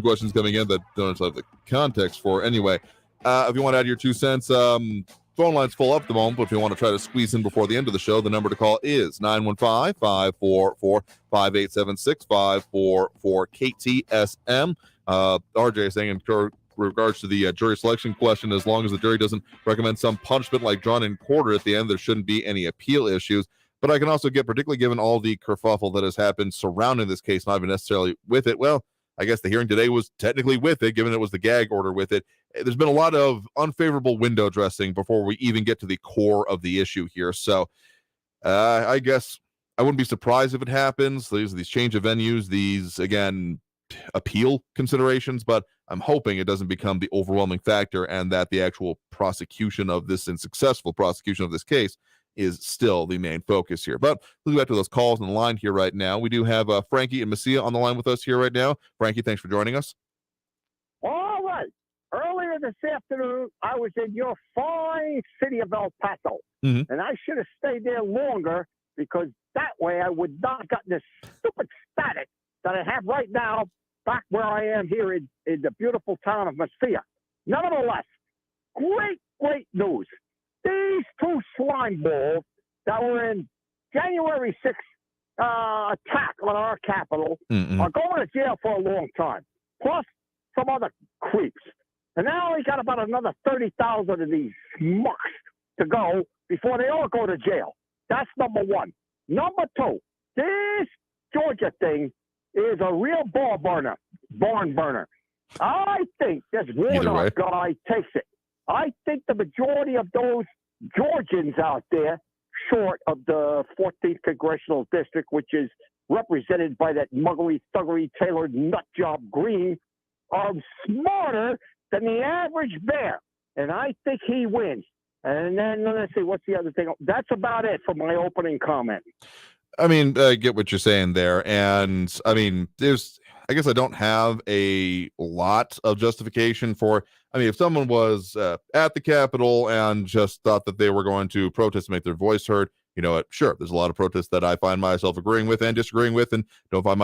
questions coming in that don't have the context for. Anyway, if you want to add your 2 cents, phone line's full up at the moment, but if you want to try to squeeze in before the end of the show, the number to call is 915-544-5876, 544-KTSM. RJ is saying in regards to the jury selection question, as long as the jury doesn't recommend some punishment like drawn and quarter at the end, there shouldn't be any appeal issues. But I can also get, particularly given all the kerfuffle that has happened surrounding this case, not even necessarily with it. Well, I guess the hearing today was technically with it, given it was the gag order with it. There's been a lot of unfavorable window dressing before we even get to the core of the issue here. So I guess I wouldn't be surprised if it happens. These change of venues, these, again, appeal considerations, but I'm hoping it doesn't become the overwhelming factor and that the actual prosecution of this and successful prosecution of this case is still the main focus here. But let's go back to those calls on the line here right now. We do have Frankie and Messia on the line with us here right now. Frankie, thanks for joining us. All right. Earlier this afternoon, I was in your fine city of El Paso, and I should have stayed there longer because that way I would not have gotten this stupid static that I have right now back where I am here in the beautiful town of Mesilla. Nevertheless, great news. These two slime balls that were in January 6th attack on our capital are going to jail for a long time, plus some other creeps. And now we got about another 30,000 of these schmucks to go before they all go to jail. That's number one. Number two, this Georgia thing is a real barn burner. I think this Warnock guy takes it. I think the majority of those Georgians out there, short of the 14th Congressional District, which is represented by that muggery, thuggery, tailored nutjob Green, are smarter than the average bear. And I think he wins. And then let's see, what's the other thing? That's about it for my opening comment. I mean, I get what you're saying there. And I mean, I guess I don't have a lot of justification for, if someone was at the Capitol and just thought that they were going to protest and make their voice heard, you know what? Sure, there's a lot of protests that I find myself agreeing with and disagreeing with, and don't find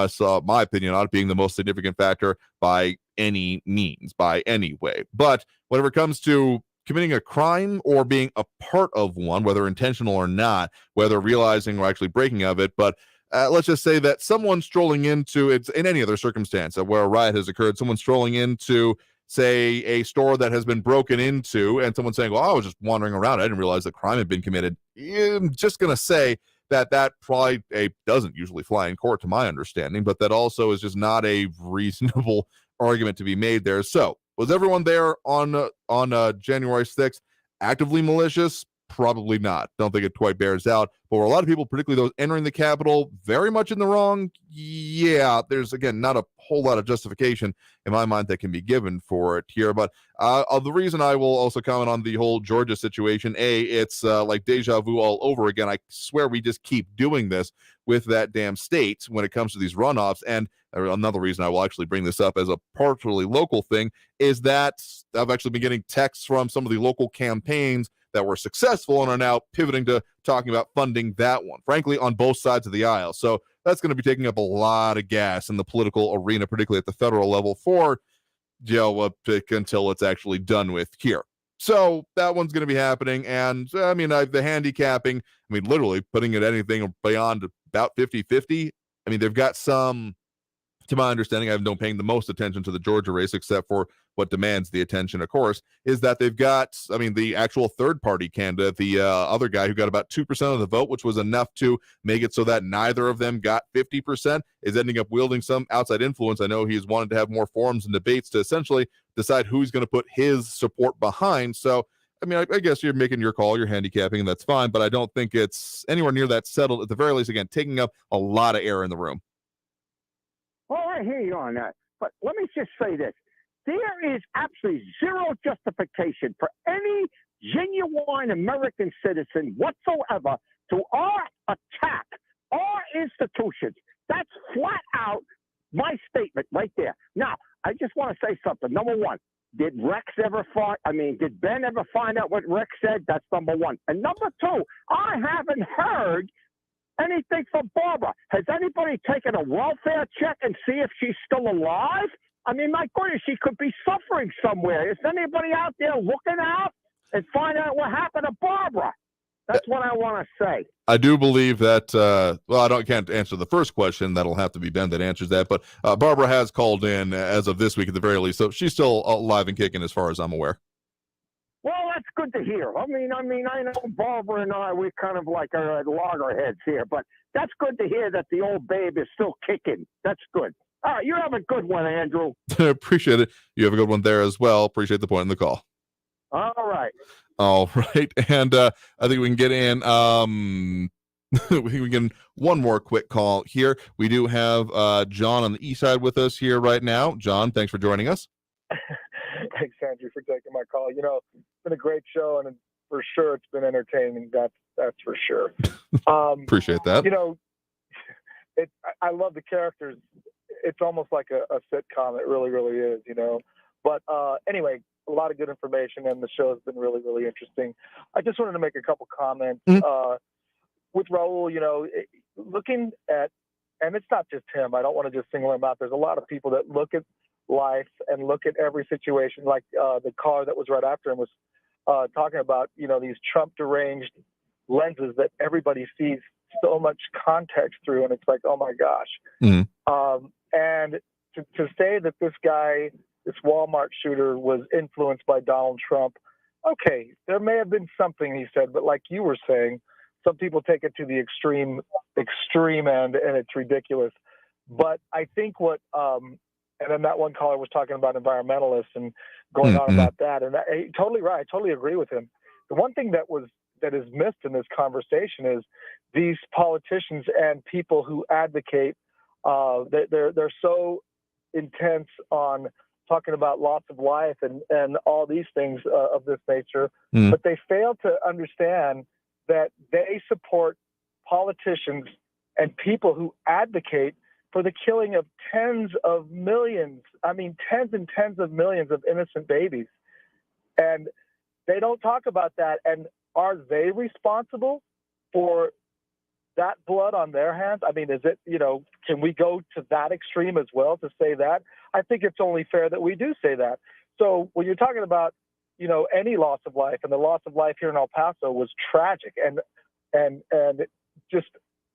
my opinion on it being the most significant factor by any means, by any way. But whenever it comes to committing a crime or being a part of one, whether intentional or not, whether realizing or actually breaking of it, but let's just say that someone strolling into, it's in any other circumstance where a riot has occurred, someone strolling into, say, a store that has been broken into, and someone saying, well, I was just wandering around, I didn't realize the crime had been committed. I'm just going to say that probably doesn't usually fly in court, to my understanding, but that also is just not a reasonable argument to be made there. So, was everyone there on January 6th actively malicious? Probably not. Don't think it quite bears out. But were a lot of people, particularly those entering the Capitol, very much in the wrong? Yeah, there's, again, not a whole lot of justification in my mind that can be given for it here. But the reason I will also comment on the whole Georgia situation, it's like deja vu all over again. I swear we just keep doing this with that damn state when it comes to these runoffs. And another reason I will actually bring this up as a partially local thing is that I've actually been getting texts from some of the local campaigns that were successful and are now pivoting to talking about funding that one, frankly, on both sides of the aisle. So that's going to be taking up a lot of gas in the political arena, particularly at the federal level, for until it's actually done with here. So that one's going to be happening. And the handicapping, literally putting it anything beyond about 50-50. They've got some, to my understanding, I don't paying the most attention to the Georgia race, except for what demands the attention, of course, is that they've got, the actual third-party candidate, the other guy who got about 2% of the vote, which was enough to make it so that neither of them got 50%, is ending up wielding some outside influence. I know he's wanted to have more forums and debates to essentially decide who he's going to put his support behind. So, I guess you're making your call, you're handicapping, and that's fine, but I don't think it's anywhere near that settled. At the very least, again, taking up a lot of air in the room. Well, I hear you on that. But let me just say this. There is absolutely zero justification for any genuine American citizen whatsoever to attack our institutions. That's flat out my statement right there. Now, I just want to say something. Number one, did Ben ever find out what Rex said? That's number one. And number two, I haven't heard anything from Barbara. Has anybody taken a welfare check and see if she's still alive? I mean, my goodness, she could be suffering somewhere. Is anybody out there looking out and find out what happened to Barbara? That's what I want to say. I do believe that, can't answer the first question. That'll have to be Ben that answers that. But Barbara has called in as of this week at the very least. So she's still alive and kicking as far as I'm aware. Well, that's good to hear. I know Barbara and I, we're kind of like loggerheads here, but that's good to hear that the old babe is still kicking. That's good. All right, you have a good one, Andrew. Appreciate it. You have a good one there as well. Appreciate the point in the call. All right. All right. And I think we can get in we can one more quick call here. We do have John on the east side with us here right now. John, thanks for joining us. Thanks, Andrew, for taking my call. It's been a great show, and for sure it's been entertaining. That's for sure. Appreciate that. I love the characters. It's almost like a sitcom. It really, really is, But anyway, a lot of good information, and the show has been really, really interesting. I just wanted to make a couple comments. With Raul, looking at, and it's not just him. I don't want to just single him out. There's a lot of people that look at life and look at every situation, like the caller that was right after him was talking about, these Trump deranged lenses that everybody sees so much context through, and it's like, oh my gosh. And to say that this guy, this Walmart shooter, was influenced by Donald Trump, okay, there may have been something he said, but like you were saying, some people take it to the extreme end, and it's ridiculous. But I think what, and then that one caller was talking about environmentalists and going on about that, and totally right. I totally agree with him. The one thing that is missed in this conversation is these politicians and people who advocate. They're so intense on talking about loss of life and all these things of this nature, but they fail to understand that they support politicians and people who advocate for the killing of tens and tens of millions of innocent babies. And they don't talk about that. And are they responsible for that blood on their hands? I mean, is it, can we go to that extreme as well to say that? I think it's only fair that we do say that. So when you're talking about, any loss of life, and the loss of life here in El Paso was tragic and just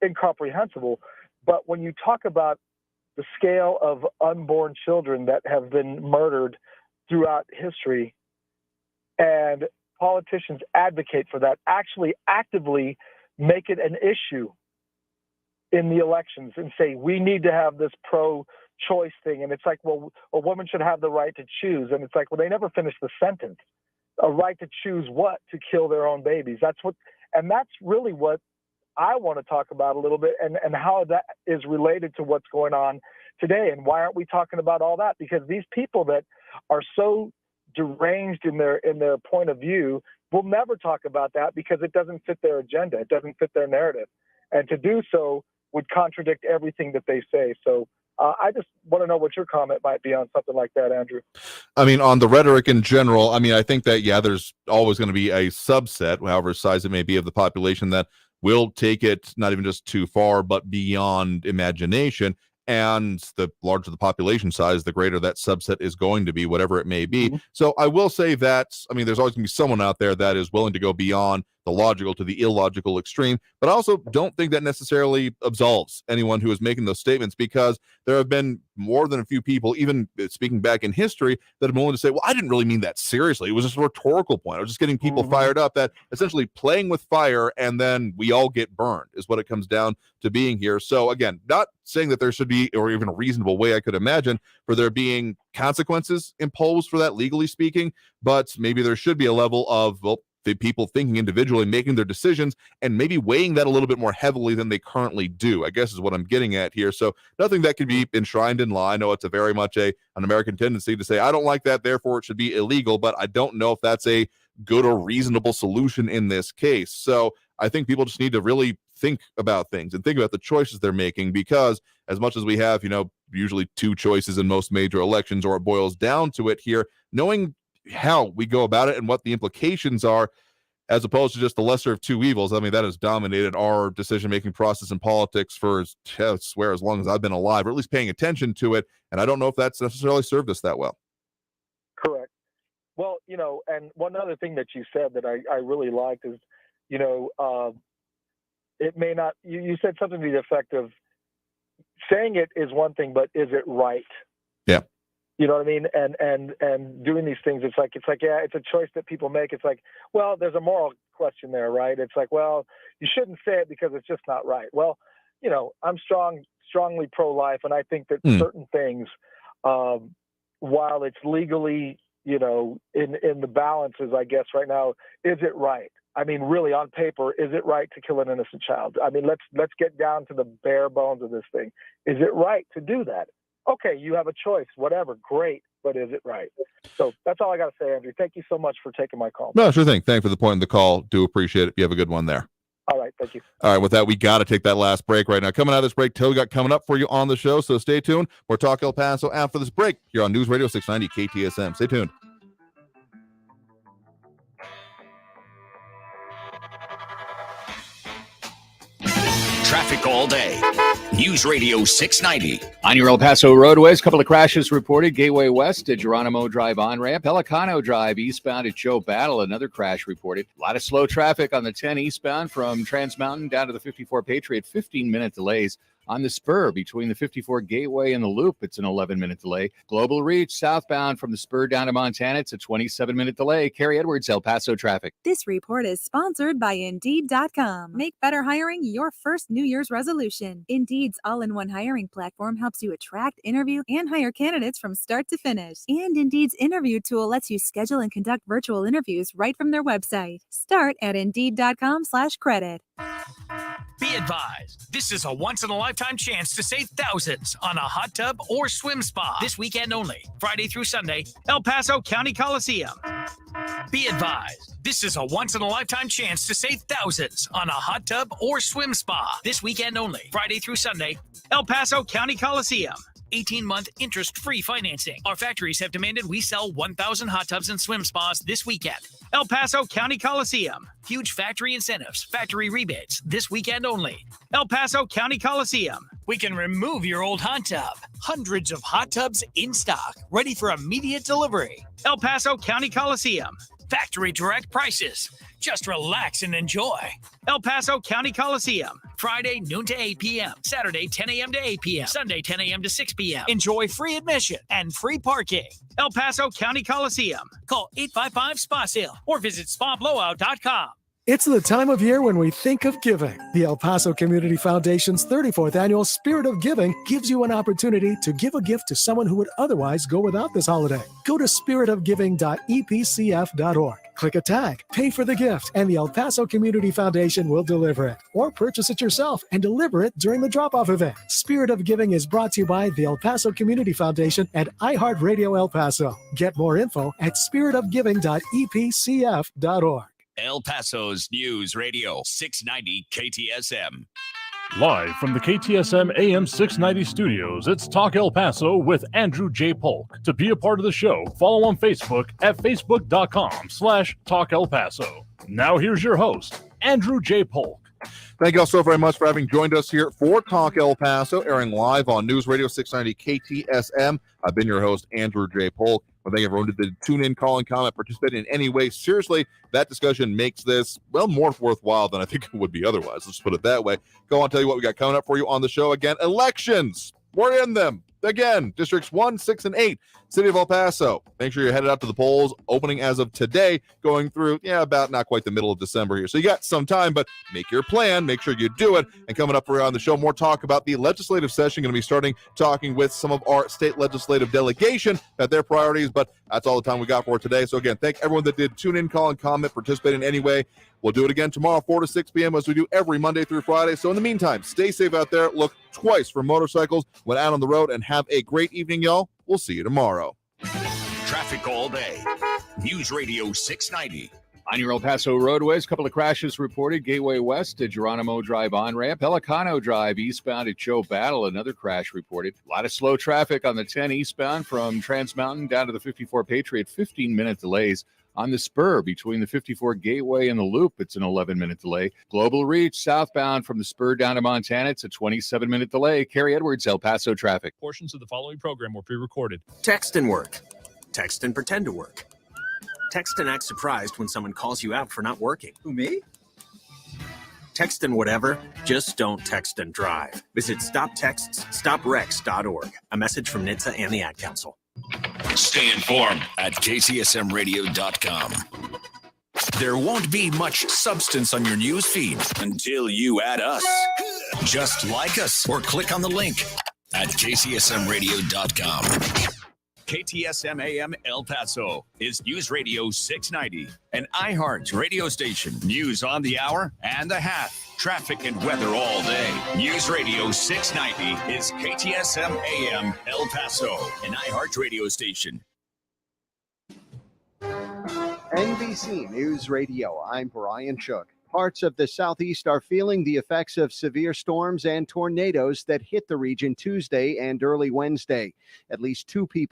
incomprehensible. But when you talk about the scale of unborn children that have been murdered throughout history, and politicians advocate for that, actually actively make it an issue in the elections and say, we need to have this pro-choice thing. And it's like, well, a woman should have the right to choose. And it's like, well, they never finish the sentence. A right to choose what? To kill their own babies. That's really what I want to talk about a little bit, and how that is related to what's going on today. And why aren't we talking about all that? Because these people that are so deranged in their point of view will never talk about that, because it doesn't fit their agenda. It doesn't fit their narrative. And to do so would contradict everything that they say. So I just want to know what your comment might be on something like that, Andrew. I mean, on the rhetoric in general, I think that, there's always going to be a subset, however size it may be, of the population that will take it not even just too far, but beyond imagination. And the larger the population size, the greater that subset is going to be, whatever it may be. So I will say that, there's always going to be someone out there that is willing to go beyond the logical to the illogical extreme. But I also don't think that necessarily absolves anyone who is making those statements, because there have been more than a few people, even speaking back in history, that have been willing to say, well, I didn't really mean that seriously. It was just a rhetorical point. I was just getting people fired up, that essentially playing with fire and then we all get burned is what it comes down to being here. So again, not saying that there should be, or even a reasonable way I could imagine for there being consequences imposed for that, legally speaking, but maybe there should be a level of, well, the people thinking individually, making their decisions, and maybe weighing that a little bit more heavily than they currently do, I guess is what I'm getting at here. So nothing that can be enshrined in law. I know it's a very much an American tendency to say, I don't like that, therefore it should be illegal, but I don't know if that's a good or reasonable solution in this case. So I think people just need to really think about things and think about the choices they're making, because as much as we have, usually two choices in most major elections, or it boils down to it here, knowing how we go about it and what the implications are, as opposed to just the lesser of two evils. I mean, that has dominated our decision-making process in politics for, I swear, as long as I've been alive, or at least paying attention to it. And I don't know if that's necessarily served us that well. Correct. Well, and one other thing that you said that I really liked is, it may not, you said something to the effect of saying it is one thing, but is it right? Yeah. You know what I mean? And doing these things, it's like, yeah, it's a choice that people make. It's like, well, there's a moral question there, right? It's like, well, you shouldn't say it because it's just not right. Well, I'm strongly pro-life, and I think that certain things, while it's legally, in the balances, I guess right now, is it right? I mean, really, on paper, is it right to kill an innocent child? I mean, let's get down to the bare bones of this thing. Is it right to do that? Okay, you have a choice, whatever, great, but is it right? So that's all I got to say, Andrew. Thank you so much for taking my call. No, sure thing. Thanks for the point in the call. Do appreciate it. You have a good one there. All right, thank you. All right, with that, we got to take that last break right now. Coming out of this break, we got coming up for you on the show, so stay tuned. We're Talk El Paso after this break here on News Radio 690 KTSM. Stay tuned. Traffic all day. News Radio 690. On your El Paso roadways, a couple of crashes reported. Gateway West at Geronimo Drive on-ramp. Pelicano Drive eastbound at Joe Battle, another crash reported. A lot of slow traffic on the 10 eastbound from Trans Mountain down to the 54 Patriot. 15-minute delays. On the spur between the 54 Gateway and the Loop, it's an 11-minute delay. Global Reach southbound from the spur down to Montana, it's a 27-minute delay. Carrie Edwards, El Paso traffic. This report is sponsored by Indeed.com. Make better hiring your first New Year's resolution. Indeed's all-in-one hiring platform helps you attract, interview, and hire candidates from start to finish. And Indeed's interview tool lets you schedule and conduct virtual interviews right from their website. Start at Indeed.com/credit. Be advised, this is a once-in-a-lifetime chance to save thousands on a hot tub or swim spa. This weekend only, Friday through Sunday, El Paso County Coliseum. Be advised, this is a once-in-a-lifetime chance to save thousands on a hot tub or swim spa. This weekend only, Friday through Sunday, El Paso County Coliseum. 18-month interest-free financing. Our factories have demanded we sell 1,000 hot tubs and swim spas this weekend. El Paso County Coliseum. Huge factory incentives, factory rebates, this weekend only. El Paso County Coliseum. We can remove your old hot tub. Hundreds of hot tubs in stock, ready for immediate delivery. El Paso County Coliseum. Factory direct prices. Just relax and enjoy. El Paso County Coliseum. Friday, noon to 8 p.m. Saturday, 10 a.m. to 8 p.m. Sunday, 10 a.m. to 6 p.m. Enjoy free admission and free parking. El Paso County Coliseum. Call 855-SPA-SALE or visit spablowout.com. It's the time of year when we think of giving. The El Paso Community Foundation's 34th annual Spirit of Giving gives you an opportunity to give a gift to someone who would otherwise go without this holiday. Go to spiritofgiving.epcf.org. Click a tag, pay for the gift, and the El Paso Community Foundation will deliver it. Or purchase it yourself and deliver it during the drop-off event. Spirit of Giving is brought to you by the El Paso Community Foundation and iHeartRadio El Paso. Get more info at spiritofgiving.epcf.org. El Paso's News Radio 690 KTSM. Live from the KTSM AM 690 studios, it's Talk El Paso with Andrew J. Polk. To be a part of the show, follow on Facebook at facebook.com/Talk El Paso. Now here's your host, Andrew J. Polk. Thank you all so very much for having joined us here for Talk El Paso, airing live on News Radio 690 KTSM. I've been your host, Andrew J. Polk. Well, thank everyone to tune in, call, and comment, participate in any way. Seriously, that discussion makes this, well, more worthwhile than I think it would be otherwise. Let's put it that way. Go on, tell you what we got coming up for you on the show. Again, elections. We're in them. Again, districts 1, 6, and 8, City of El Paso. Make sure you're headed out to the polls, opening as of today, going through, about not quite the middle of December here. So you got some time, but make your plan, make sure you do it. And coming up for you on the show, more talk about the legislative session. Going to be starting talking with some of our state legislative delegation about their priorities, but that's all the time we got for today. So again, thank everyone that did tune in, call, and comment, participate in any way. We'll do it again tomorrow, 4 to 6 p.m., as we do every Monday through Friday. So in the meantime, stay safe out there. Look twice for motorcycles when out on the road, and have a great evening, y'all. We'll see you tomorrow. Traffic all day. News Radio 690. On your El Paso roadways, a couple of crashes reported. Gateway West at Geronimo Drive on-ramp. Pelicano Drive eastbound at Joe Battle, another crash reported. A lot of slow traffic on the 10 eastbound from Trans Mountain down to the 54 Patriot. 15-minute delays. On the spur between the 54 Gateway and the Loop, it's an 11-minute delay. Global Reach southbound from the spur down to Montana, it's a 27-minute delay. Carrie Edwards, El Paso traffic. Portions of the following program were pre-recorded. Text and work. Text and pretend to work. Text and act surprised when someone calls you out for not working. Who, me? Text and whatever, just don't text and drive. Visit StopTextsStopWrecks.org. A message from NHTSA and the Ad Council. Stay informed at KTSMradio.com. There won't be much substance on your news feed until you add us. Just like us or click on the link at KTSMradio.com. KTSM AM El Paso is News Radio 690, an iHeart radio station. News on the hour and a half. Traffic and weather all day. News Radio 690 is KTSM AM El Paso, an iHeart radio station. NBC News Radio, I'm Brian Shook. Parts of the southeast are feeling the effects of severe storms and tornadoes that hit the region Tuesday and early Wednesday. At least 2 people